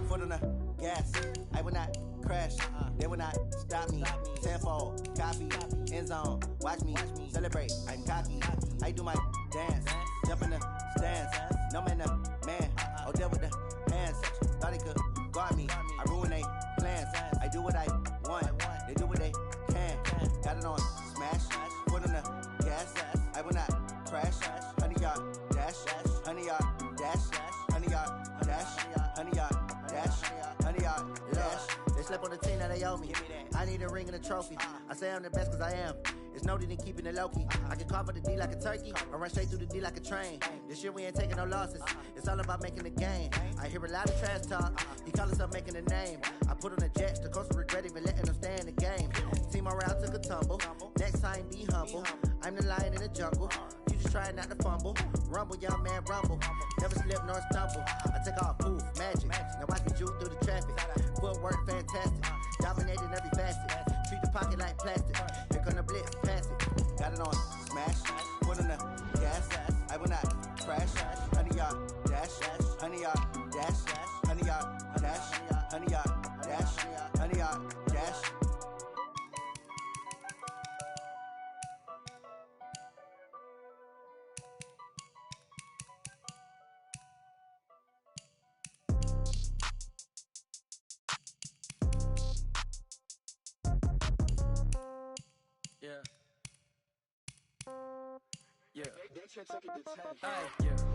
foot on the gas. I will not crash, they will not stop me. Tenfold, copy, end zone, watch me celebrate. I'm cocky, I do my dance, jump in the stands. No man, man, oh deal with the hands. Thought he could guard me, I ruin they plans. I do what I want, they do what they can. Got it on smash, foot on the gas. I will not crash, honey, y'all dash, honey, y'all dash, honey, y'all dash, honey, y'all dash, honey, y'all dash. They slept on the team that they owe me. I need a ring and a trophy. I say I'm the best cause I am. It's no need in keeping it low-key. I can carve up the D like a turkey or run straight through the D like a train. This year we ain't taking no losses. It's all about making the game. I hear a lot of trash talk. He call himself making a name. I put on the Jets. The coach will regret even letting them stay in the game. Team morale took a tumble. Next time be humble. I'm the lion in the jungle. You just try not to fumble. Rumble, young man, rumble. Never slip nor stumble. I take off, poof, magic. Now I can juke through the traffic. Footwork fantastic. Dominating every facet. Treat the pocket like plastic. Here come the blitz, pass it. Got it on smash. Foot on the gas. I will not crash. Honey, y'all dash. Honey, y'all dash. Honey, y'all dash. Honey, y'all dash. Honey, y'all dash. Yeah.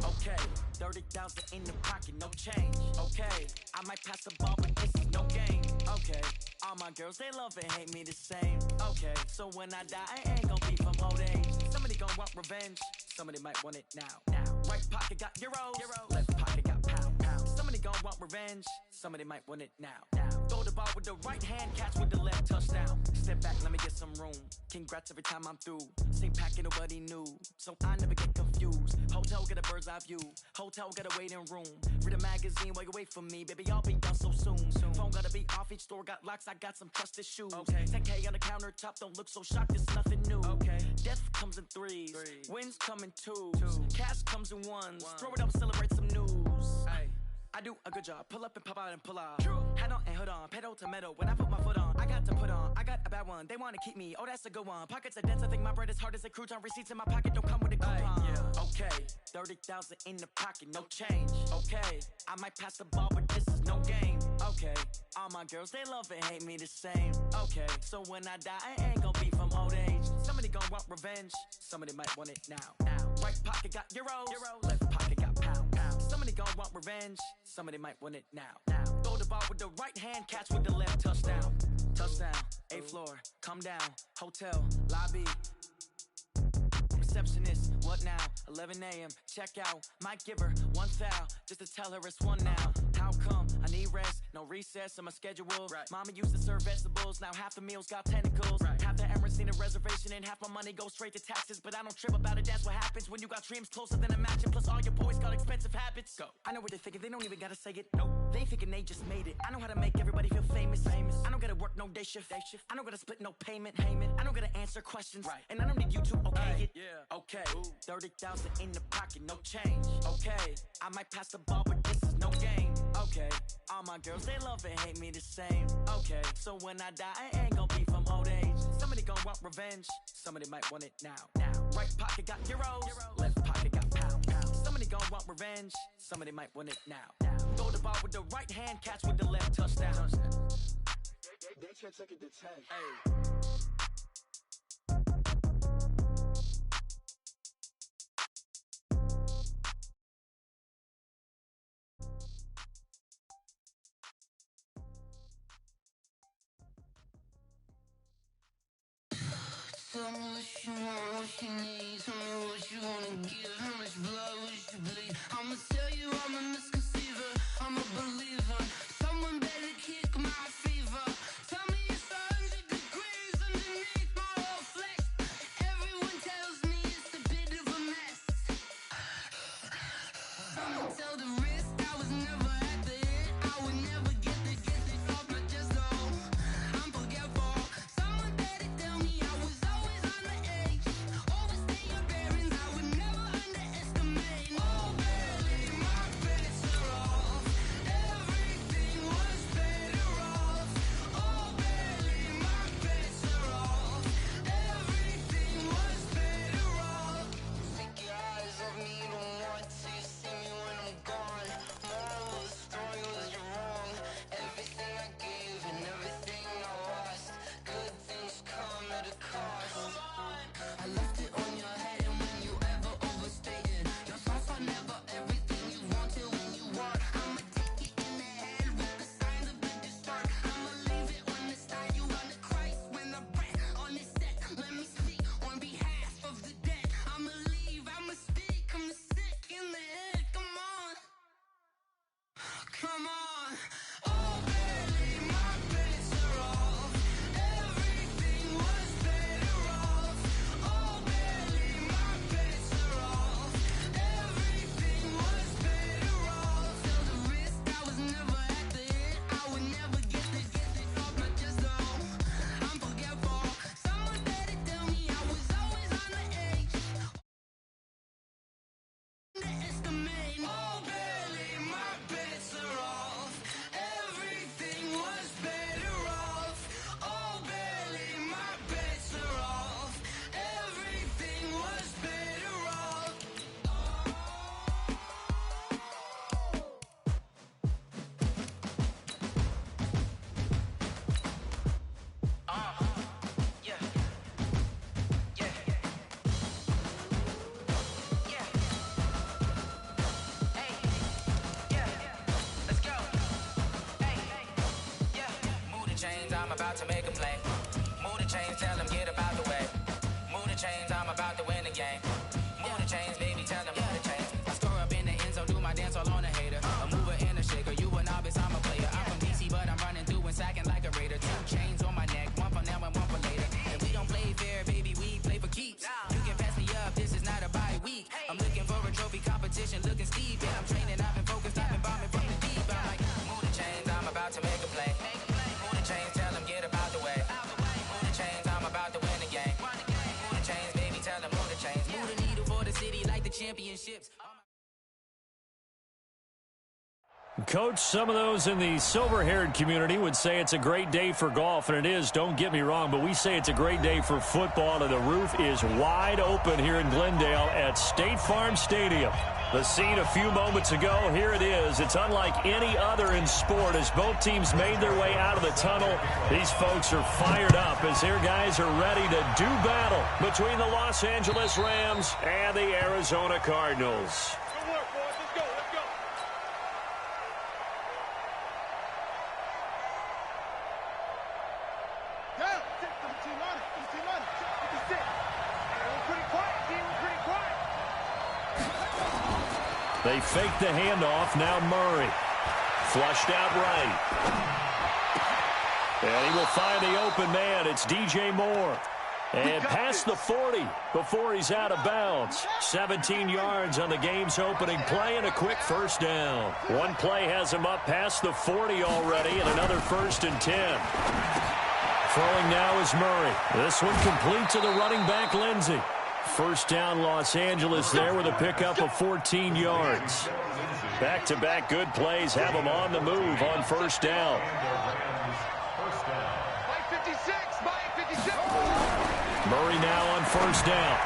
Okay, 30,000 in the pocket, no change. Okay, I might pass the ball, but this is no game. Okay, all my girls, they love and hate me the same. Okay, so when I die, I ain't gon' be from old age. Somebody gon' want revenge, somebody might want it now. Right pocket got euros, left pocket got pound. Somebody gon' want revenge, somebody might want it now. Throw the ball with the right hand, catch with the left, touchdown. Step back, let me get some room. Congrats every time I'm through. Same packet, nobody knew, so I never get confused. Hotel, get a bird's eye view. Hotel, get a waiting room. Read a magazine while you wait for me, baby, I'll be done so soon. Phone gotta be off, each store got locks, I got some trusted shoes. Okay. 10K on the countertop, don't look so shocked, it's nothing new. Okay. Death comes in threes, wins come in twos. Cash comes in ones, throw it up, celebrate some news. Ay. I do a good job, pull up and pop out and pull out. Head on and hood on, pedal to metal. When I put my foot on, I got to put on. I got a bad one, they wanna keep me, oh that's a good one. Pockets are dense, I think my bread is hard as a crouton. Receipts in my pocket don't come with a coupon. Yeah. Okay, 30,000 in the pocket, no change. Okay, I might pass the ball, but this is no game. Okay, all my girls, they love and hate me the same. Okay, so when I die, I ain't gon' be from old age. Somebody gon' want revenge, somebody might want it now. Right pocket got euros, left pocket got pounds. Somebody gon' want revenge, somebody might want it now. Throw the ball with the right hand, catch with the left, touchdown. Touchdown, 8th floor, come down, hotel, lobby. Receptionist, what now? 11 a.m., check out. Might give her one foul, just to tell her it's one now. How come? I need rest, no recess on my schedule. Right. Mama used to serve vegetables, now half the meals got tentacles. Right. Half the Emirates need a reservation and half my money goes straight to taxes. But I don't trip about it, that's what happens when you got dreams closer than a mansion. Plus all your boys got expensive habits. Go. I know what they're thinking, they don't even gotta say it. Nope. They thinking they just made it. I know how to make everybody feel famous. I don't gotta work no day shift. I don't gotta split no payment. I don't gotta answer questions. Right. And I don't need you to okay it. Yeah. Okay. 30,000 in the pocket, no change. Okay. I might pass the ball, but this is no game. Okay. All my girls, they love and hate me the same. Okay. So when I die, I ain't gon' be from old age. Somebody gon' want revenge. Somebody might want it now. Right pocket got euros. Left pocket got pounds. Somebody gon' want revenge. Somebody might want it now. Throw the ball with the right hand, catch with the left, touchdown. They can't take it to 10. Hey. Tell me what you want, what you need. Tell me what you wanna give. How much blood would you bleed? I'ma tell you I'm a misconceiver. I'm a believer. Someone better kick my fever. Tell me it's 100 degrees underneath my whole flesh. Everyone tells me it's a bit of a mess. Someone tell the risk I was never at the end. I would never get the off my chest though. I'm forgetful. Someone better tell me I was always on the edge. Overstay your bearings, I would never underestimate. Oh barely, my bets are off. Everything was better off. Oh barely, my bets are off. Everything was better off. Take your eyes off me, don't want to see me when I'm gone. Moral of the story was you're wrong. Everything I gave and everything I lost. Good things come at a cost. I left it on your head, and when you ever overstated, your thoughts are never everything you wanted when you want. I'ma take it in the head with the signs of a distort. I'ma leave it on the side. You wanna Christ when the breath on the set. Let me speak on behalf of the dead. I'ma leave, I'ma speak. I'm the sick in the head. Come on, come on. Oh barely, my bets are off. Everything was better off. Oh barely, my bets are off. Everything was better off. Tell the risk I was never at the end. I would never get it off my chest though. I'm forgetful. Someone better tell me I was always on the edge. Underestimate. Oh barely, my bets are off. Everything was better off. Oh barely, my bets are off. Everything was better off. Yeah. Yeah. Yeah. Hey. Yeah. Let's go. Hey. Yeah. Move the chains, I'm about to make a play. Move the chains, tell them get about the way. Move the chains, I'm about to win the game. Move the chains, baby, tell them move the chains. I score up in the end zone, do my dance all on a hater. A mover and a shaker, you a novice, I'm a player. I'm from DC, but I'm running through and sacking like a championships. Coach, some of those in the silver-haired community would say it's a great day for golf, and it is, don't get me wrong, but we say it's a great day for football, and the roof is wide open here in Glendale at State Farm Stadium. The scene a few moments ago, here it is. It's unlike any other in sport as both teams made their way out of the tunnel. These folks are fired up as their guys are ready to do battle between the Los Angeles Rams and the Arizona Cardinals. Good work, boys. Let's go. Let's go. Go. 17 on it. 17 on it. 56. We're pretty quiet, team. We're pretty quiet. They fake the handoff. Now Murray. Flushed out right. And he will find the open man. It's DJ Moore. And past the 40 before he's out of bounds. 17 yards on the game's opening play and a quick first down. One play has him up past the 40 already and another 1st and 10. Throwing now is Murray. This one complete to the running back, Lindsey. First down, Los Angeles there with a pickup of 14 yards. Back-to-back good plays have them on the move on first down. Murray now on first down.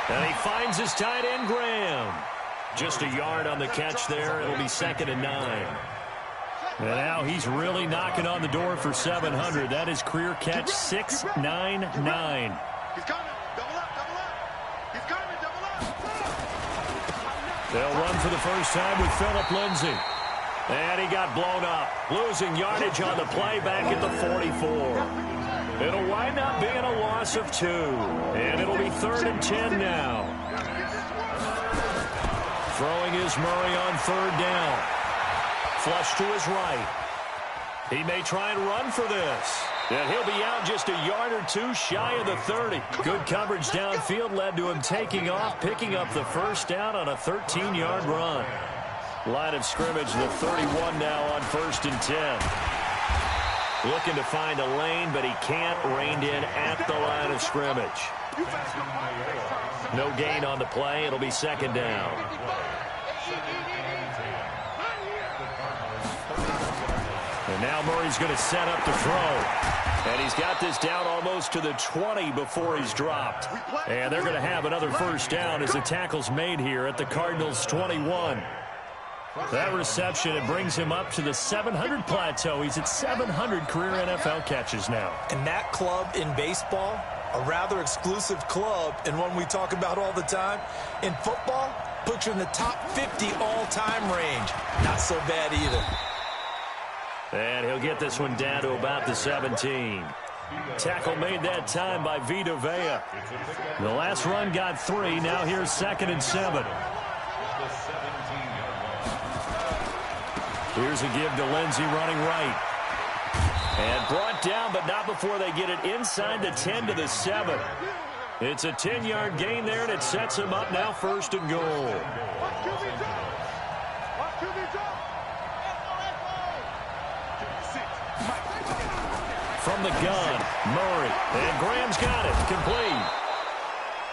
And he finds his tight end, Graham. Just a yard on the catch there. It'll be 2nd and 9. And now he's really knocking on the door for 700. That is career catch 699. He's coming. Double up. Double up. He's coming. Double up. They'll run for the first time with Phillip Lindsay. And he got blown up. Losing yardage on the play back at the 44. It'll wind up being a loss of 2. And it'll be 3rd and 10 now. Throwing is Murray on 3rd down. Flush to his right. He may try and run for this. And he'll be out just a yard or 2 shy of the 30. Good coverage downfield led to him taking off, picking up the first down on a 13-yard run. Line of scrimmage, the 31 now on 1st and 10. Looking to find a lane, but he can't. Reined in at the line of scrimmage. No gain on the play. It'll be 2nd down. And now Murray's going to set up to throw. And he's got this down almost to the 20 before he's dropped. And they're going to have another first down as the tackle's made here at the Cardinals' 21. That reception, it brings him up to the 700 plateau. He's at 700 career NFL catches now. And that club in baseball, a rather exclusive club and one we talk about all the time. In football, puts you in the top 50 all-time range. Not so bad either. And he'll get this one down to about the 17. Tackle made that time by Vita Vea. The last run got 3. Now here's 2nd and 7. Here's a give to Lindsey running right. And brought down, but not before they get it inside the 10 to the 7. It's a 10-yard gain there, and it sets him up now 1st and goal. From the gun, Murray. And Graham's got it. Complete.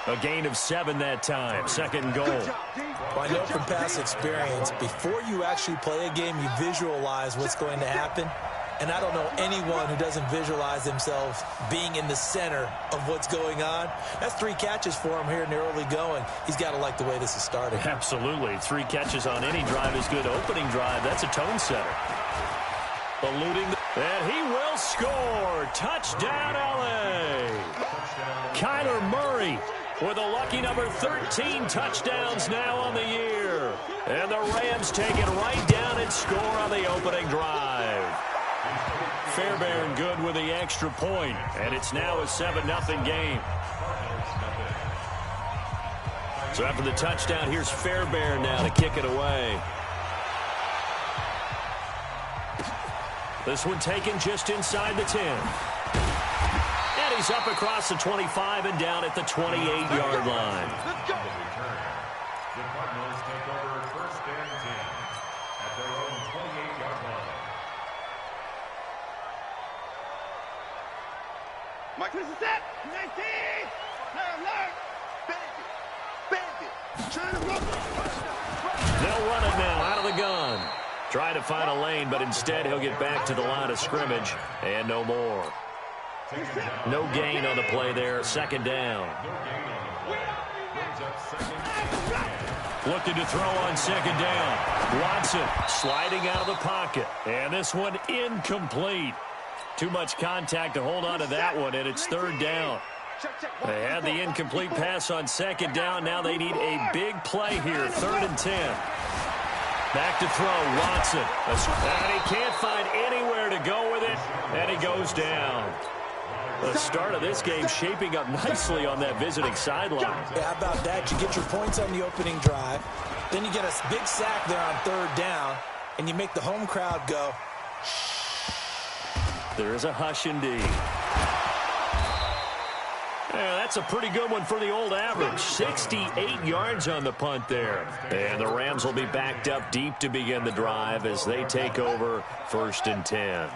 A gain of 7 that time. 2nd and goal. Well, I know from past experience, before you actually play a game, you visualize what's going to happen. And I don't know anyone who doesn't visualize themselves being in the center of what's going on. That's 3 catches for him here in the early going. He's got to like the way this is starting. Absolutely. 3 catches on any drive is good. Opening drive, that's a tone setter. Eluding, and he will score. Touchdown, L.A. Kyler Murray with a lucky number 13 touchdowns now on the year. And the Rams take it right down and score on the opening drive. Fairbairn good with the extra point, and it's now a 7-0 game. So after the touchdown, here's Fairbairn now to kick it away. This one taken just inside the 10. And he's up across the 25 and down at the 28-yard line. Let's go. The Cardinals take over 1st and 10 at their own 28-yard line. Mike, this is it. 19. Alert. Bandit. Bandit. Trying to Trying to find a lane, but instead he'll get back to the line of scrimmage and no more. No gain on the play there. Second down. Looking to throw on second down. Watson sliding out of the pocket. And this one incomplete. Too much contact to hold on to that one, and it's third down. They had the incomplete pass on second down. Now they need a big play here. 3rd and 10. Back to throw, Watson. And he can't find anywhere to go with it, and he goes down. The start of this game shaping up nicely on that visiting sideline. Yeah, how about that? You get your points on the opening drive. Then you get a big sack there on 3rd down, and you make the home crowd go. There is a hush indeed. Yeah, that's a pretty good one for the old average. 68 yards on the punt there. And the Rams will be backed up deep to begin the drive as they take over 1st and 10.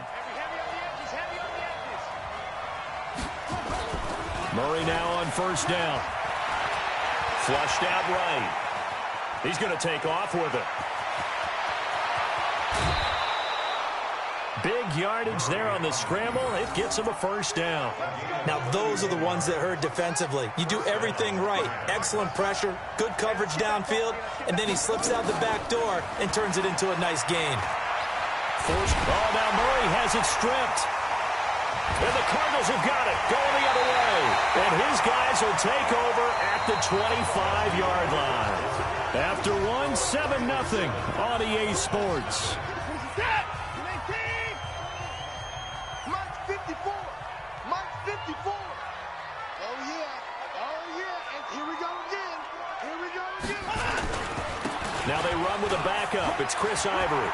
Murray now on 1st down. Flushed out right. He's going to take off with it. Big yardage there on the scramble. It gets him a 1st down. Now, those are the ones that hurt defensively. You do everything right. Excellent pressure, good coverage downfield, and then he slips out the back door and turns it into a nice gain. Forced ball. Now Murray has it stripped. And the Cardinals have got it. Going the other way. And his guys will take over at the 25-yard line. After one, 7-0 on EA Sports. Now they run with a backup. It's Chris Ivory.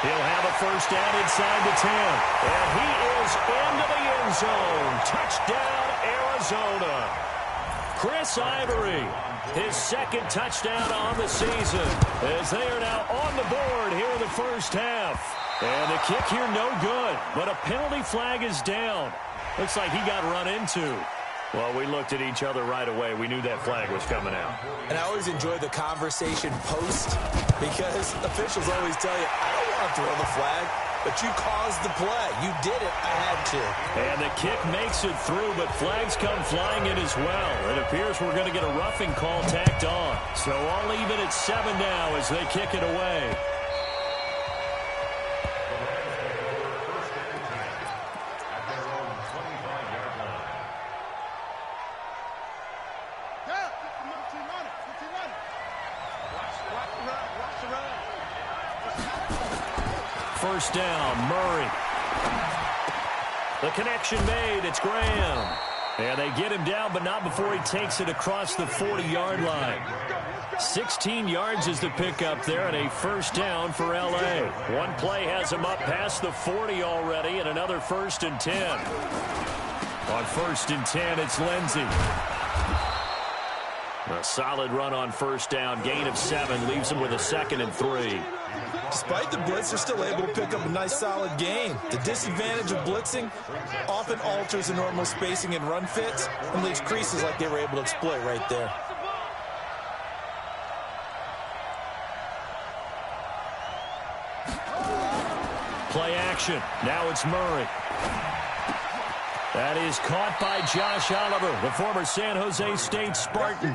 He'll have a 1st down inside the 10. And he is into the end zone. Touchdown, Arizona. Chris Ivory, his 2nd touchdown on the season, as they are now on the board here in the 1st half. And the kick here no good, but a penalty flag is down. Looks like he got run into. Well, we looked at each other right away. We knew that flag was coming out. And I always enjoy the conversation post because officials always tell you, I don't want to throw the flag, but you caused the play. You did it. I had to. And the kick makes it through, but flags come flying in as well. It appears we're going to get a roughing call tacked on. So I'll leave it at 7 now as they kick it away. First down, Murray. The connection made. It's Graham. And they get him down, but not before he takes it across the 40-yard line. 16 yards is the pickup there, and a 1st down for L.A. One play has him up past the 40 already, and another 1st and 10. On 1st and 10, it's Lindsey. A solid run on 1st down. Gain of 7 leaves him with a 2nd and 3. Despite the blitz, they're still able to pick up a nice, solid gain. The disadvantage of blitzing often alters the normal spacing and run fits and leaves creases like they were able to exploit right there. Play action. Now it's Murray. That is caught by Josh Oliver, the former San Jose State Spartan.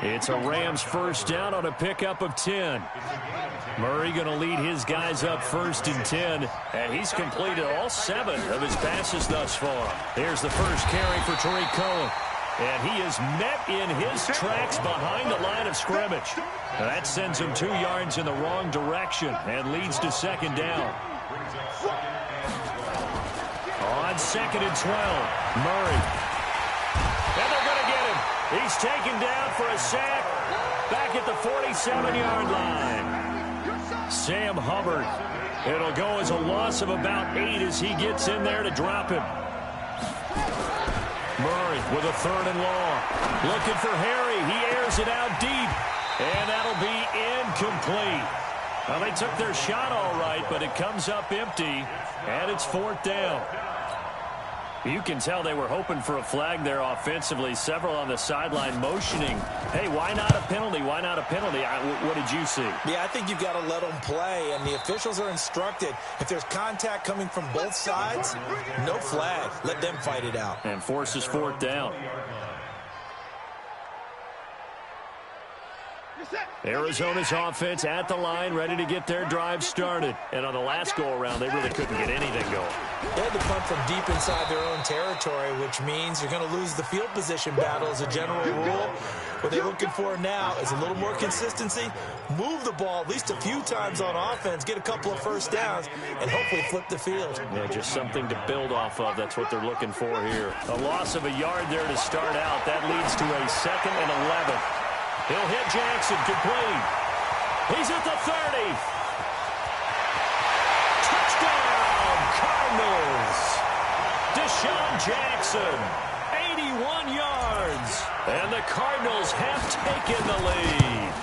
It's a Rams 1st down on a pickup of 10. Murray going to lead his guys up 1st and 10, and he's completed all 7 of his passes thus far. Here's the first carry for Tariq Cohen, and he is met in his tracks behind the line of scrimmage. That sends him 2 yards in the wrong direction and leads to 2nd down. On 2nd and 12, Murray. And they're going to get him. He's taken down for a sack back at the 47-yard line. Sam Hubbard. It'll go as a loss of about 8 as he gets in there to drop him. Murray with a 3rd and long. Looking for Harry. He airs it out deep. And that'll be incomplete. Well, they took their shot all right, but it comes up empty. And it's 4th down. You can tell they were hoping for a flag there offensively. Several on the sideline motioning, hey, why not a penalty? Why not a penalty? What did you see? Yeah, I think you've got to let them play, and the officials are instructed. If there's contact coming from both sides, no flag. Let them fight it out. And forces fourth down. Arizona's offense at the line, ready to get their drive started. And on the last go-around, they really couldn't get anything going. They had to punt from deep inside their own territory, which means you're going to lose the field position battle as a general rule. What they're looking for now is a little more consistency, move the ball at least a few times on offense, get a couple of first downs, and hopefully flip the field. Yeah, just something to build off of. That's what they're looking for here. A loss of a yard there to start out. That leads to a 2nd and 11. He'll hit Jackson, complete. He's at the 30. Touchdown, Cardinals. Deshaun Jackson, 81 yards. And the Cardinals have taken the lead.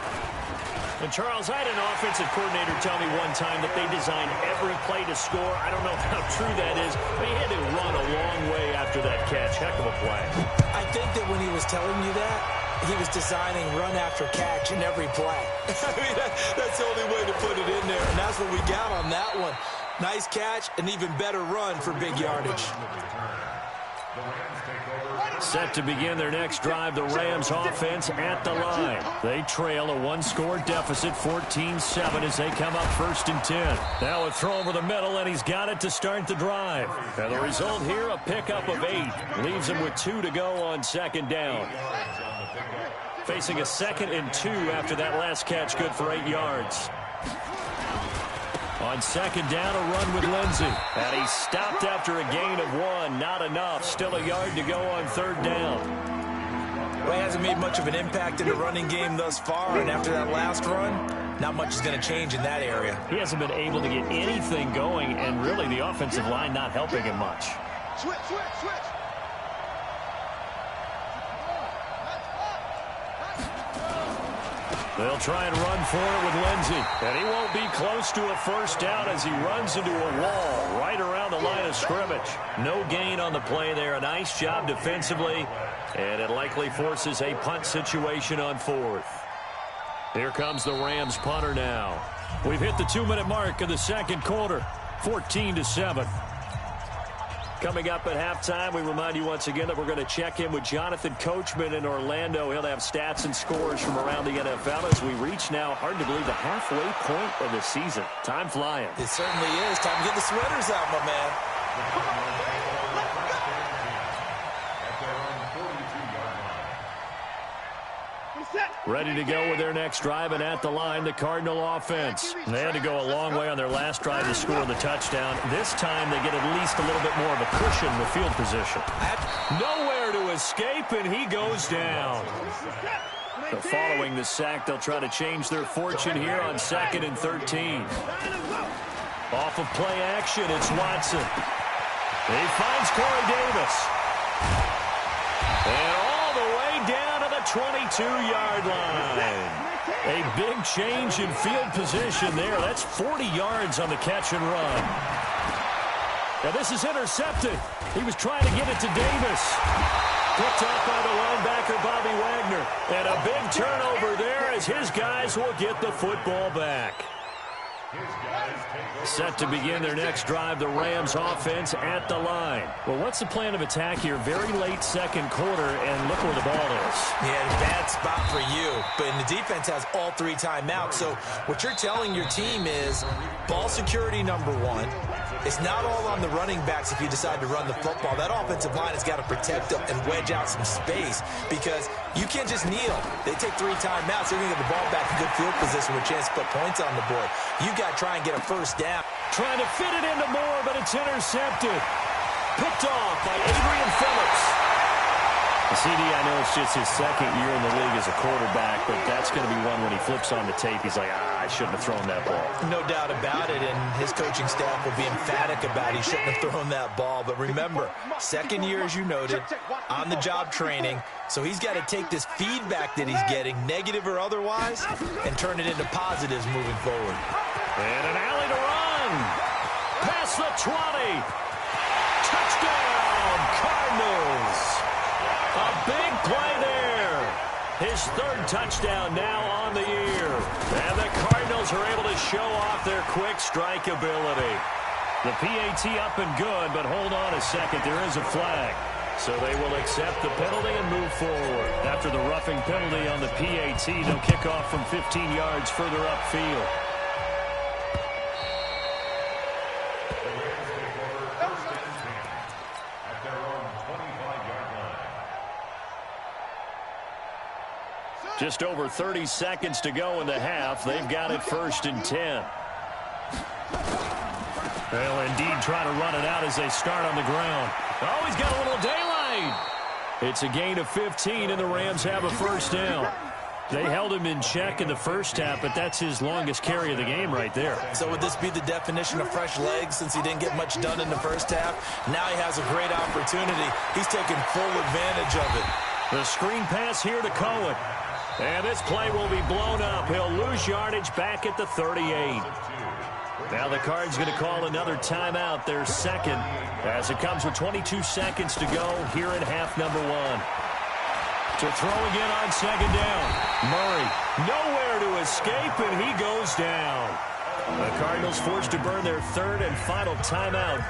And Charles, I had an offensive coordinator tell me one time that they designed every play to score. I don't know how true that is. They had to run a long way after that catch. Heck of a play. I think that when he was telling you that, he was designing run after catch in every play. I mean, that's the only way to put it in there, and that's what we got on that one. Nice catch, an even better run for big yardage. Set to begin their next drive, the Rams offense at the line. They trail a one-score deficit, 14-7, as they come up 1st and 10. Now a throw over the middle, and he's got it to start the drive. And the result here, a pickup of 8. Leaves him with 2 to go on 2nd down. Facing a 2nd and 2 after that last catch, good for 8 yards. On 2nd down, a run with Lindsey. And he stopped after a gain of 1. Not enough. Still a yard to go on 3rd down. Well, he hasn't made much of an impact in the running game thus far. And after that last run, not much is going to change in that area. He hasn't been able to get anything going. And really, the offensive line not helping him much. Switch. They'll try and run for it with Lindsey. And he won't be close to a 1st down as he runs into a wall right around the line of scrimmage. No gain on the play there. A nice job defensively. And it likely forces a punt situation on 4th. Here comes the Rams punter now. We've hit the 2-minute mark of the 2nd quarter. 14-7. Coming up at halftime, we remind you once again that we're going to check in with Jonathan Coachman in Orlando. He'll have stats and scores from around the NFL as we reach now, hard to believe, the halfway point of the season. Time flying. It certainly is. Time to get the sweaters out, my man. Ready to go with their next drive, and at the line, the Cardinal offense. They had to go a long way on their last drive to score the touchdown. This time, they get at least a little bit more of a cushion with field position. Nowhere to escape, and he goes down. So following the sack, they'll try to change their fortune here on 2nd and 13. Off of play action, it's Watson. He finds Corey Davis. And all the way down to the 22-yard line. A big change in field position there. That's 40 yards on the catch and run. Now this is intercepted. He was trying to get it to Davis. Picked off by the linebacker, Bobby Wagner. And a big turnover there as his guys will get the football back. Set to begin their next drive, the Rams offense at the line. Well, what's the plan of attack here? Very late 2nd quarter, and look where the ball is. Yeah, bad spot for you. But the defense has all 3 timeouts. So what you're telling your team is ball security number 1. It's not all on the running backs if you decide to run the football. That offensive line has got to protect them and wedge out some space because you can't just kneel. They take 3 timeouts. They're going to get the ball back in good field position with a chance to put points on the board. You got to try and get a 1st down. Trying to fit it into Moore, but it's intercepted. Picked off by Adrian Phillips. CD, I know it's just his 2nd year in the league as a quarterback, but that's going to be one when he flips on the tape. He's like, I shouldn't have thrown that ball. No doubt about it, and his coaching staff will be emphatic about he shouldn't have thrown that ball. But remember, 2nd year, as you noted, on-the-job training. So he's got to take this feedback that he's getting, negative or otherwise, and turn it into positives moving forward. And an alley to run. Past the 20. Touchdown, Cardinals. A big play there. His third touchdown now on the year. And the Cardinals are able to show off their quick strike ability. The PAT up and good, but hold on a second. There is a flag. So they will accept the penalty and move forward. After the roughing penalty on the PAT, they'll kick off from 15 yards further upfield. The Rams take over first and 10 at their own 25-yard line. Just over 30 seconds to go in the half. They've got it 1st and 10. They'll indeed try to run it out as they start on the ground. Oh, he's got a little daylight. It's a gain of 15, and the Rams have a first down. They held him in check in the first half, but that's his longest carry of the game right there. So would this be the definition of fresh legs since he didn't get much done in the first half? Now he has a great opportunity. He's taking full advantage of it. The screen pass here to Cohen. And this play will be blown up. He'll lose yardage back at the 38. Now the Cards going to call another timeout, their second, as it comes with 22 seconds to go here in half number 1. To throw again on second down. Murray, nowhere to escape, and he goes down. The Cardinals forced to burn their third and final timeout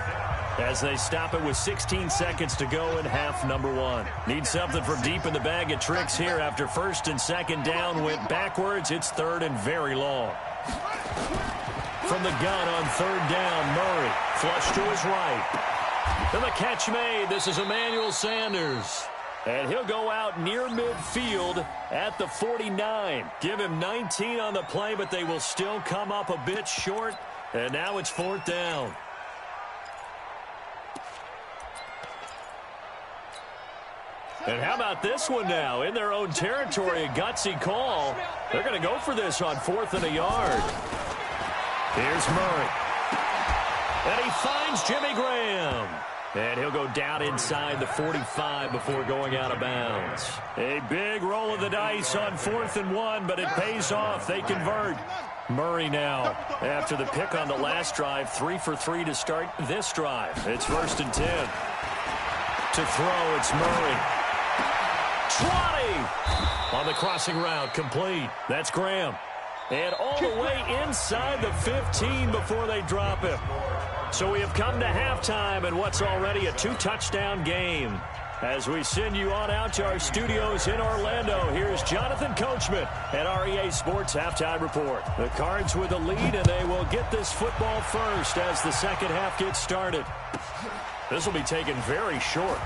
as they stop it with 16 seconds to go in half number 1. Need something from deep in the bag of tricks here after first and second down went backwards. It's third and very long. From the gun on third down, Murray flush to his right. And the catch made. This is Emmanuel Sanders. And he'll go out near midfield at the 49. Give him 19 on the play, but they will still come up a bit short. And now it's 4th down. And how about this one now? In their own territory, a gutsy call. They're going to go for this on 4th and a yard. Here's Murray. And he finds Jimmy Graham. And he'll go down inside the 45 before going out of bounds. A big roll of the dice on 4th and 1, but it pays off. They convert. Murray now, after the pick on the last drive, 3 for 3 to start this drive. It's 1st and 10. To throw, it's Murray. 20! On the crossing route, complete. That's Graham. And all the way inside the 15 before they drop him. So we have come to halftime in what's already a 2-touchdown game. As we send you on out to our studios in Orlando, here's Jonathan Coachman at REA Sports Halftime Report. The Cards with the lead, and they will get this football first as the second half gets started. This will be taken very short.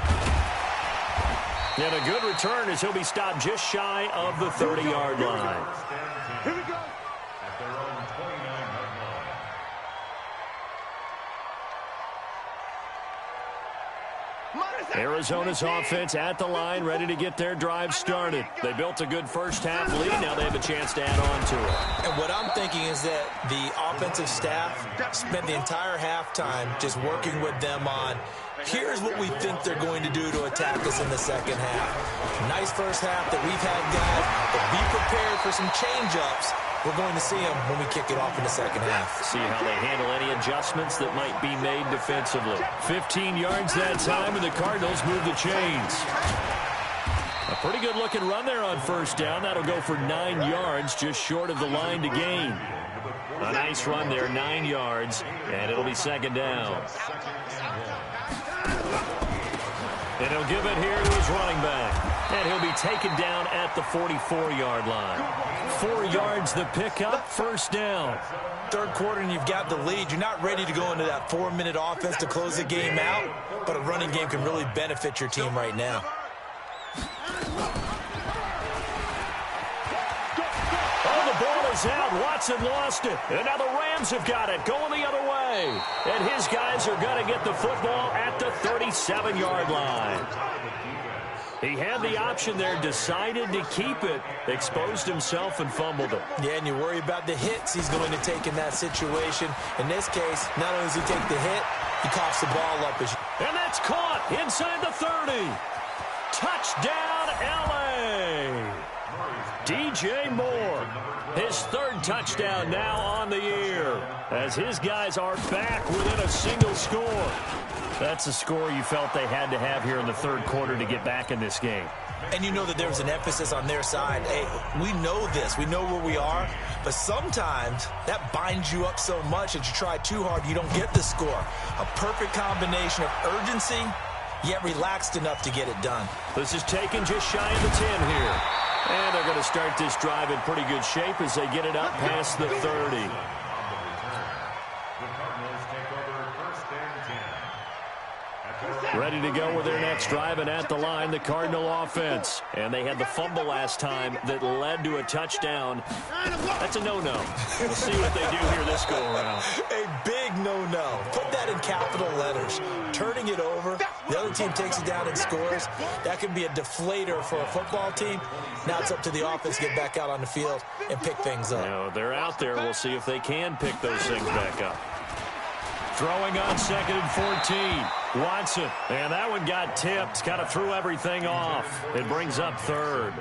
And a good return as he'll be stopped just shy of the 30-yard line. Here we go. At their own 29-yard line. Arizona's offense at the line, ready to get their drive started. They built a good first-half lead. Now they have a chance to add on to it. And what I'm thinking is that the offensive staff spent the entire halftime just working with them on, here's what we think they're going to do to attack us in the second half. Nice first half that we've had, guys, but be prepared for some change-ups. We're going to see them when we kick it off in the second half. See how they handle any adjustments that might be made defensively. 15 yards that time, and the Cardinals move the chains. A pretty good-looking run there on first down. That'll go for 9 yards, just short of the line to gain. A nice run there, 9 yards, and it'll be second down. And he'll give it here to his running back. And he'll be taken down at the 44-yard line. 4 yards the pickup, first down. Third quarter and you've got the lead. You're not ready to go into that 4-minute offense to close the game out, but a running game can really benefit your team right now. Oh, the ball is out. Watson lost it. And now the Rams have got it, going the other way. And his guys are going to get the football at the 37-yard line. He had the option there, decided to keep it, exposed himself and fumbled it. Yeah, and you worry about the hits he's going to take in that situation. In this case, not only does he take the hit, he coughs the ball up. And that's caught inside the 30. Touchdown, L.A. DJ Moore, his third touchdown now on the year, as his guys are back within a single score. That's a score you felt they had to have here in the third quarter to get back in this game. And you know that there was an emphasis on their side. Hey, we know this. We know where we are. But sometimes that binds you up so much that you try too hard, you don't get the score. A perfect combination of urgency, yet relaxed enough to get it done. This is taken just shy of the 10 here. And they're going to start this drive in pretty good shape as they get it up past the 30. Ready to go with their next drive, and at the line, the Cardinal offense. And they had the fumble last time that led to a touchdown. That's a no-no. We'll see what they do here this go-around. A big no-no. Put that in capital letters. Turning it over, the other team takes it down and scores. That can be a deflator for a football team. Now it's up to the offense to get back out on the field and pick things up. No, they're out there. We'll see if they can pick those things back up. Throwing on 2nd and 14. Watson, and that one got tipped, kind of threw everything off. It brings up 3rd.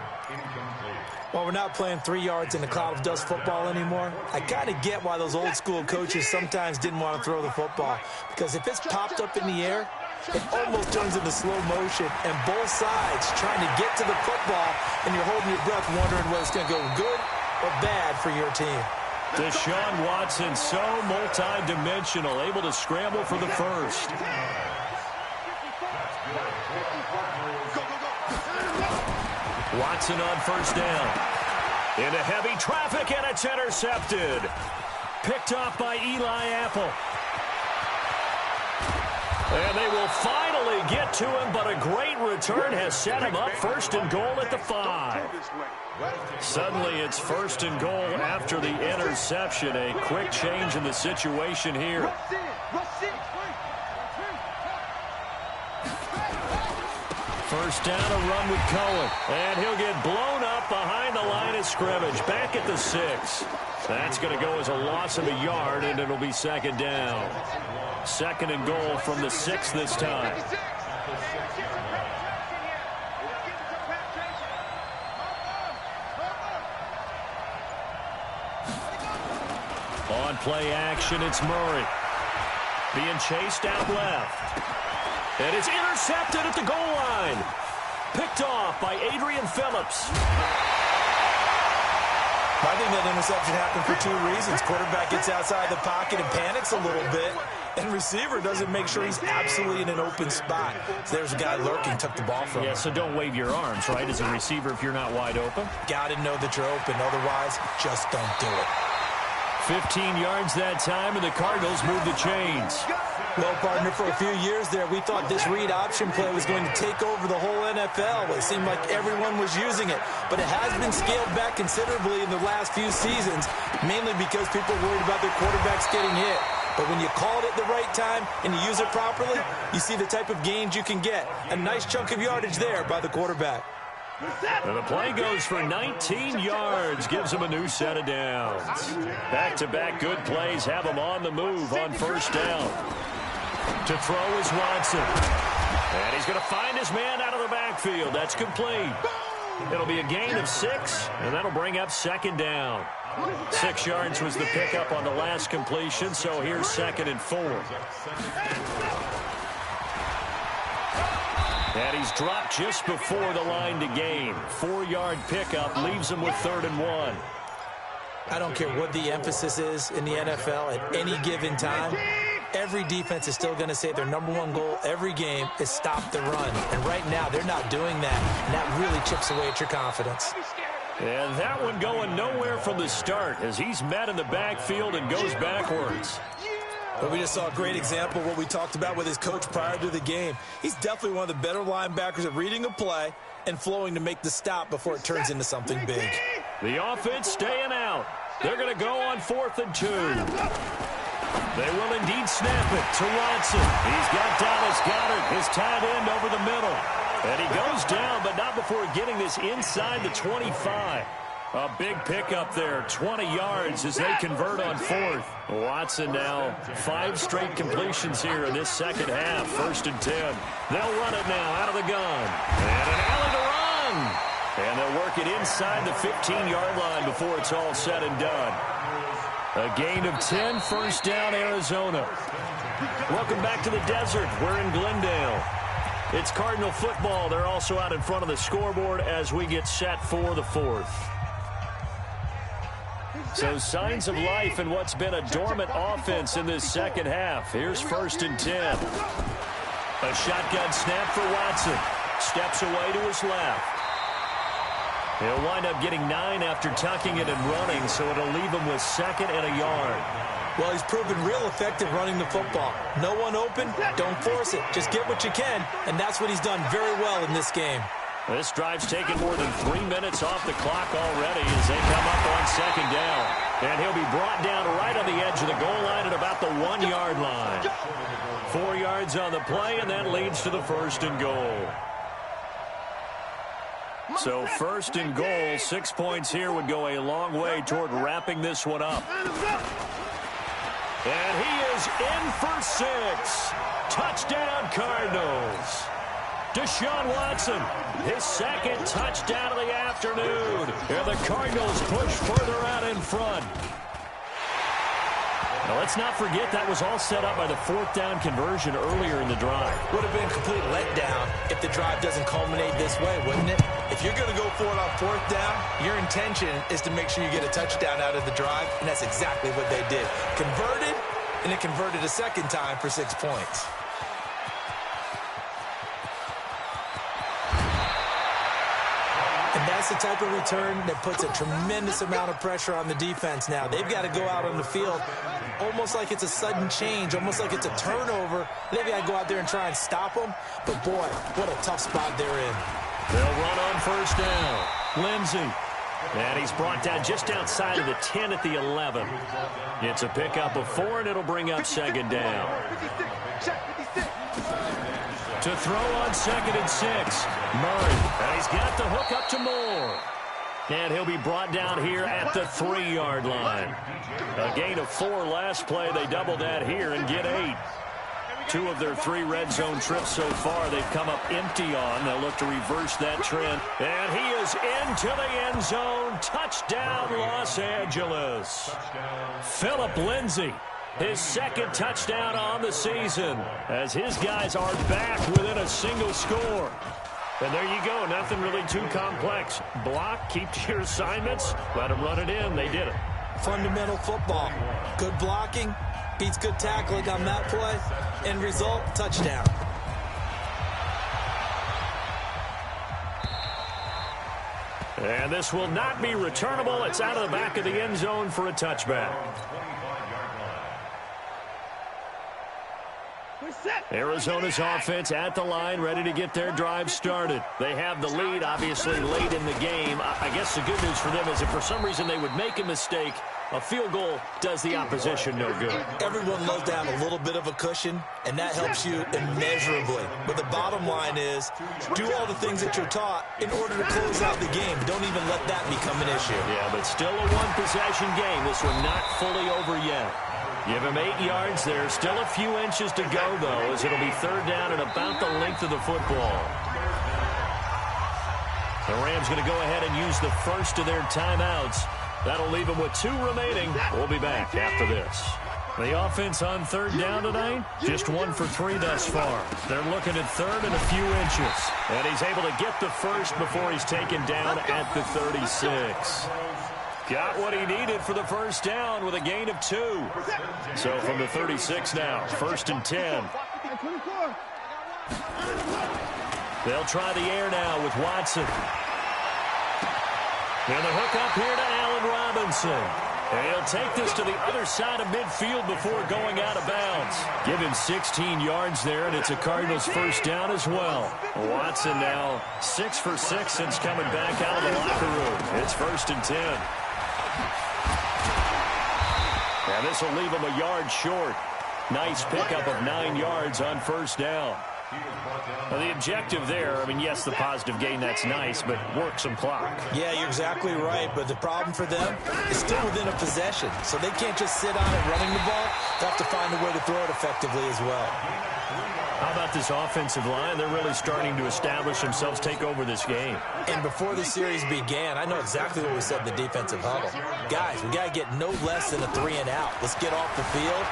Well, we're not playing 3 yards in a cloud of dust football anymore. I kind of get why those old school coaches sometimes didn't want to throw the football, because if it's popped up in the air, it almost turns into slow motion, and both sides trying to get to the football, and you're holding your breath wondering whether it's going to go good or bad for your team. Deshaun Watson, so multi-dimensional, able to scramble for the first. Watson on first down. Into heavy traffic, and it's intercepted. Picked off by Eli Apple. And they will finally get to him, but a great return has set him up 1st and goal at the 5. Suddenly it's 1st and goal after the interception. A quick change in the situation here. First down, a run with Cohen. And he'll get blown up behind the line of scrimmage. Back at the 6. That's going to go as a loss of a yard, and it'll be 2nd down. 2nd and goal from the 6 this time. On play action, it's Murray. Being chased out left. And it's intercepted at the goal line. Picked off by Adrian Phillips. I think that interception happened for 2 reasons. Quarterback gets outside the pocket and panics a little bit, and receiver doesn't make sure he's absolutely in an open spot. So there's a guy lurking, took the ball from him. Yeah, so don't wave your arms, right, as a receiver if you're not wide open. Got to know that you're open. Otherwise, just don't do it. 15 yards that time, and the Cardinals move the chains. Well, partner, for a few years there, we thought this read option play was going to take over the whole NFL. It seemed like everyone was using it, but it has been scaled back considerably in the last few seasons, mainly because people are worried about their quarterbacks getting hit. But when you call it at the right time and you use it properly, you see the type of gains you can get. A nice chunk of yardage there by the quarterback. And the play goes for 19 yards, gives him a new set of downs. Back-to-back good plays have him on the move on first down. To throw is Watson. And he's going to find his man out of the backfield. That's complete. It'll be a gain of 6, and that'll bring up 2nd down. 6 yards was the pickup on the last completion, so here's 2nd and 4. And he's dropped just before the line to gain. 4-yard pickup leaves him with 3rd and 1. I don't care what the emphasis is in the NFL at any given time. Every defense is still going to say their #1 goal every game is stop the run. And right now, they're not doing that. And that really chips away at your confidence. And that one going nowhere from the start as he's met in the backfield and goes backwards. But we just saw a great example of what we talked about with his coach prior to the game. He's definitely one of the better linebackers at reading a play and flowing to make the stop before it turns into something big. The offense staying out. They're going to go on 4th and 2. They will indeed snap it to Watson. He's got Dallas Goedert, his tight end, over the middle. And he goes down, but not before getting this inside the 25. A big pickup there, 20 yards as they convert on 4th. Watson now 5 straight completions here in this second half. 1st and 10. They'll run it now out of the gun. And an alley to run. And they'll work it inside the 15-yard line before it's all said and done. A gain of 10, 1st down, Arizona. Welcome back to the desert. We're in Glendale. It's Cardinal football. They're also out in front of the scoreboard as we get set for the fourth. So signs of life in what's been a dormant offense in this second half. Here's 1st and 10. A shotgun snap for Watson. Steps away to his left. He'll wind up getting 9 after tucking it and running, so it'll leave him with 2nd and a yard. Well, he's proven real effective running the football. No one open, don't force it. Just get what you can, and that's what he's done very well in this game. This drive's taken more than 3 minutes off the clock already as they come up on 2nd down. And he'll be brought down right on the edge of the goal line at about the 1-yard line. 4 yards on the play, and that leads to the 1st and goal. So 1st and goal, 6 points here would go a long way toward wrapping this one up. And he is in for 6. Touchdown, Cardinals. Deshaun Watson, his 2nd touchdown of the afternoon. And the Cardinals push further out in front. Now, let's not forget that was all set up by the 4th down conversion earlier in the drive. Would have been a complete letdown if the drive doesn't culminate this way, wouldn't it? If you're going to go for it on 4th down, your intention is to make sure you get a touchdown out of the drive, and that's exactly what they did. Converted, and it converted a 2nd time for 6 points. And that's the type of return that puts a tremendous amount of pressure on the defense now. They've got to go out on the field almost like it's a sudden change, almost like it's a turnover. They've got to go out there and try and stop them. But, boy, what a tough spot they're in. They'll run on 1st down. Lindsey. And he's brought down just outside of the 10 at the 11. It's a pickup of 4, and it'll bring up 2nd down. To throw on 2nd and 6. Murray. And he's got the hook up to Moore. And he'll be brought down here at the 3-yard line. A gain of 4 last play. They double that here and get 8. 2 of their 3 red zone trips so far they've come up empty on. They'll look to reverse that trend. And he is into the end zone. Touchdown, Los Angeles. Philip Lindsay, his 2nd touchdown on the season, as his guys are back within a single score. And there you go. Nothing really too complex. Block, keep to your assignments, let them run it in. They did it. Fundamental football. Good blocking beats good tackling on that play. End result, touchdown. And this will not be returnable. It's out of the back of the end zone for a touchback. Arizona's offense at the line, ready to get their drive started. They have the lead, obviously, late in the game. I guess the good news for them is if for some reason they would make a mistake, a field goal does the opposition no good. Everyone loves to have a little bit of a cushion, and that helps you immeasurably. But the bottom line is, do all the things that you're taught in order to close out the game. Don't even let that become an issue. Yeah, but still a one-possession game. This one not fully over yet. Give him 8 yards there. Still a few inches to go, though, as it'll be 3rd down and about the length of the football. The Rams going to go ahead and use the first of their timeouts. That'll leave them with 2 remaining. We'll be back after this. The offense on 3rd down tonight, just 1 for 3 thus far. They're looking at 3rd and a few inches. And he's able to get the first before he's taken down at the 36. Got what he needed for the 1st down with a gain of 2. So from the 36 now, 1st and 10. They'll try the air now with Watson. And the hook up here to Allen Robinson. And he'll take this to the other side of midfield before going out of bounds. Give him 16 yards there, and it's a Cardinals 1st down as well. Watson now 6 for 6 since coming back out of the locker room. It's 1st and 10. And this will leave him a yard short. Nice pickup of 9 yards on 1st down. Well, the objective there, I mean, yes, the positive gain, that's nice, but work some clock. Yeah, you're exactly right, but the problem for them is still within a possession, so they can't just sit on it running the ball. They have to find a way to throw it effectively as well. How about this offensive line? They're really starting to establish themselves, take over this game. And before the series began, I know exactly what we said in the defensive huddle. Guys, we got to get no less than a 3 and out. Let's get off the field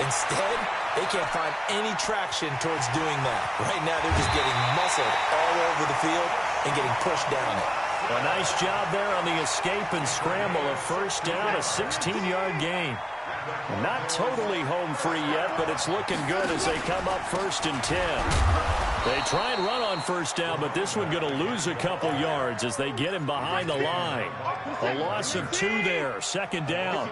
Instead, they can't find any traction towards doing that. Right now, they're just getting muscled all over the field and getting pushed down it. A nice job there on the escape and scramble. A first down, a 16-yard gain. Not totally home free yet, but it's looking good as they come up 1st and 10. They try and run on first down, but this one going to lose a couple yards as they get him behind the line. A loss of 2 there, 2nd down.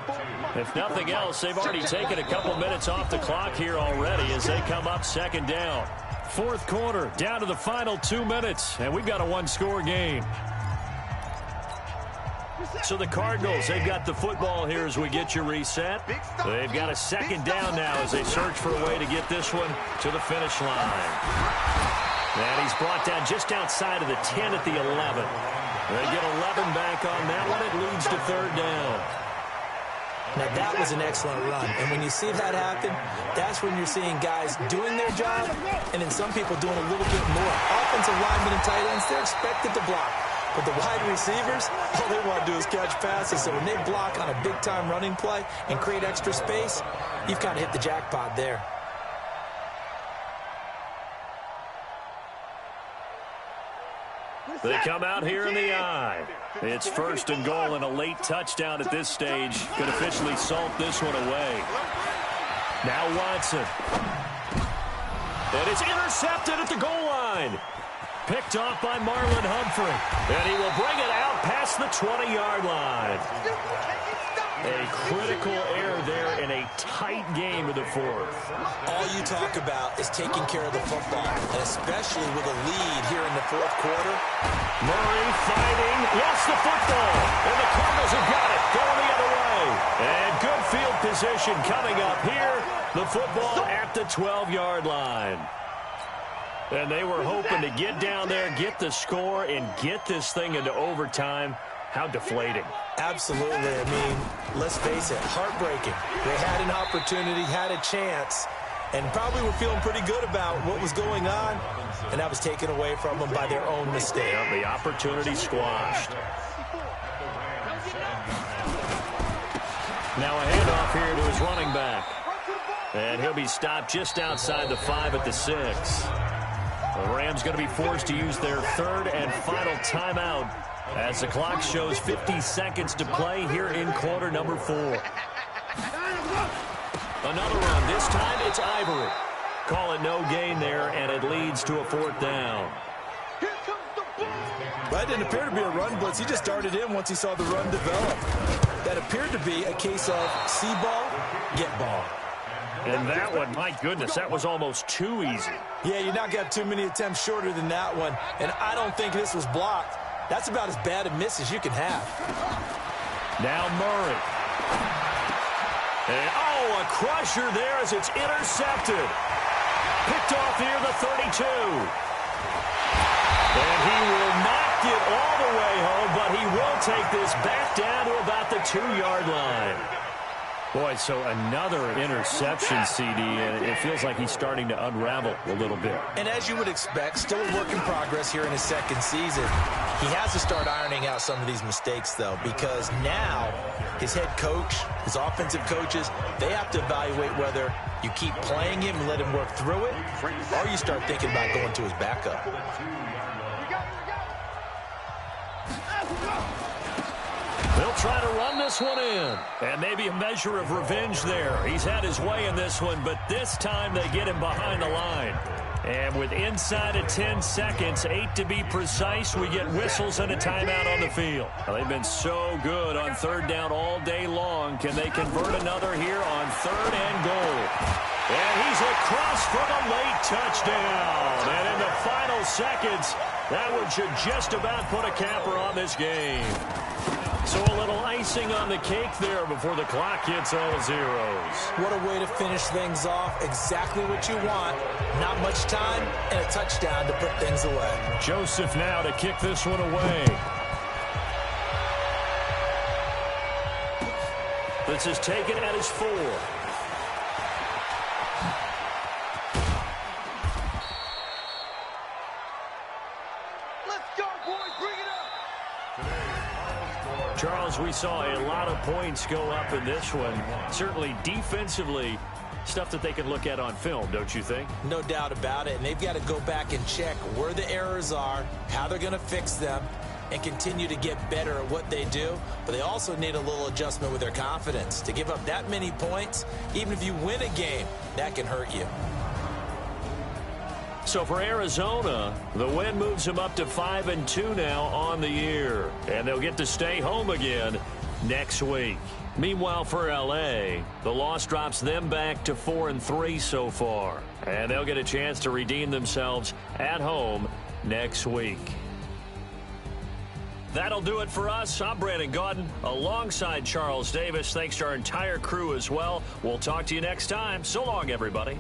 If nothing else, they've already taken a couple minutes off the clock here already as they come up 2nd down. 4th quarter, down to the final 2 minutes, and we've got a 1-score game. So the Cardinals, they've got the football here as we get you reset. They've got a 2nd down now as they search for a way to get this one to the finish line. And he's brought down just outside of the 10 at the 11. They get 11 back on that one. It leads to 3rd down. Now, that was an excellent run. And when you see that happen, that's when you're seeing guys doing their job and then some people doing a little bit more. Offensive linemen and tight ends, they're expected to block. But the wide receivers, all they want to do is catch passes. So when they block on a big-time running play and create extra space, you've kind of hit the jackpot there. They come out here in the eye. It's 1st and goal, and a late touchdown at this stage could officially salt this one away. Now Watson. And it's intercepted at the goal line. Picked off by Marlon Humphrey. And he will bring it out past the 20-yard line. A critical error there in a tight game of the 4th. All you talk about is taking care of the football, and especially with a lead here in the 4th quarter. Murray fighting, lost the football, and the Cardinals have got it, going the other way. And good field position coming up here. The football at the 12-yard line. And they were hoping to get down there, get the score, and get this thing into overtime. How deflating. Absolutely. I mean, let's face it, heartbreaking. They had an opportunity, had a chance, and probably were feeling pretty good about what was going on, and that was taken away from them by their own mistake. Yeah, the opportunity squashed. Now a handoff here to his running back. And he'll be stopped just outside the 5 at the 6. The Rams going to be forced to use their 3rd and final timeout as the clock shows 50 seconds to play here in quarter number 4. Another run. This time it's Ivory. Call it no gain there, and it leads to a 4th down. That didn't appear to be a run blitz. He just darted in once he saw the run develop. That appeared to be a case of see ball, get ball. And that one, my goodness, that was almost too easy. Yeah, you're not going to have too many attempts shorter than that one. And I don't think this was blocked. That's about as bad a miss as you can have. Now Murray. And, a crusher there as it's intercepted. Picked off near the 32. And he will not get all the way home, but he will take this back down to about the 2-yard line. Boy, so another interception, CD, and it feels like he's starting to unravel a little bit. And as you would expect, still a work in progress here in his 2nd season. He has to start ironing out some of these mistakes, though, because now his head coach, his offensive coaches, they have to evaluate whether you keep playing him and let him work through it, or you start thinking about going to his backup. They'll try to run this one in. And maybe a measure of revenge there. He's had his way in this one, but this time they get him behind the line. And with inside of 10 seconds, 8 to be precise, we get whistles and a timeout on the field. Well, they've been so good on 3rd down all day long. Can they convert another here on 3rd and goal? And he's across for the late touchdown. And in the final seconds, that one should just about put a capper on this game. So a little icing on the cake there before the clock hits all zeros. What a way to finish things off. Exactly what you want. Not much time and a touchdown to put things away. Joseph now to kick this one away. This is taken at his 4. Charles, we saw a lot of points go up in this one. Certainly defensively, stuff that they can look at on film, don't you think? No doubt about it. And they've got to go back and check where the errors are, how they're going to fix them, and continue to get better at what they do. But they also need a little adjustment with their confidence. To give up that many points, even if you win a game, that can hurt you. So for Arizona, the win moves them up to 5-2 now on the year. And they'll get to stay home again next week. Meanwhile, for L.A., the loss drops them back to 4-3 so far. And they'll get a chance to redeem themselves at home next week. That'll do it for us. I'm Brandon Gaudin alongside Charles Davis. Thanks to our entire crew as well. We'll talk to you next time. So long, everybody.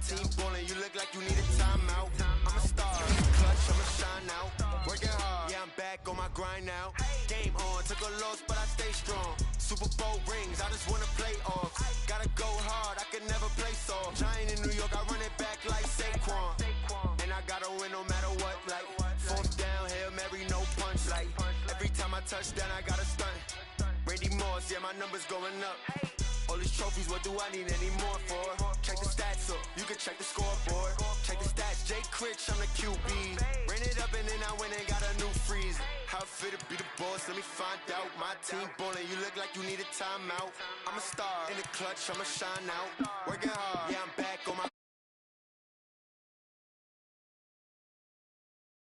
team ballin', you look like you need a timeout. I'm a star, in the clutch, I'ma shine out. Working hard, yeah, I'm back on my grind now. Game on, took a loss, but I stay strong. Super Bowl rings, I just wanna play off. Gotta go hard, I can never play soft. Giant in New York, I run it back like Saquon. And I gotta win no matter what, like fourth down, Hail Mary, no punch. Like every time I touch down, I gotta stunt. Randy Moss, yeah, my numbers going up. All these trophies, what do I need any more for? Check the stats up, you can check the scoreboard. Check the stats, Jay Critch, I'm the QB. Ran it up and then I went and got a new freeze. How it fit to be the boss, let me find out. My team ballin', you look like you need a timeout. I'm a star, in the clutch, I'ma shine out. Working hard, yeah, I'm back on my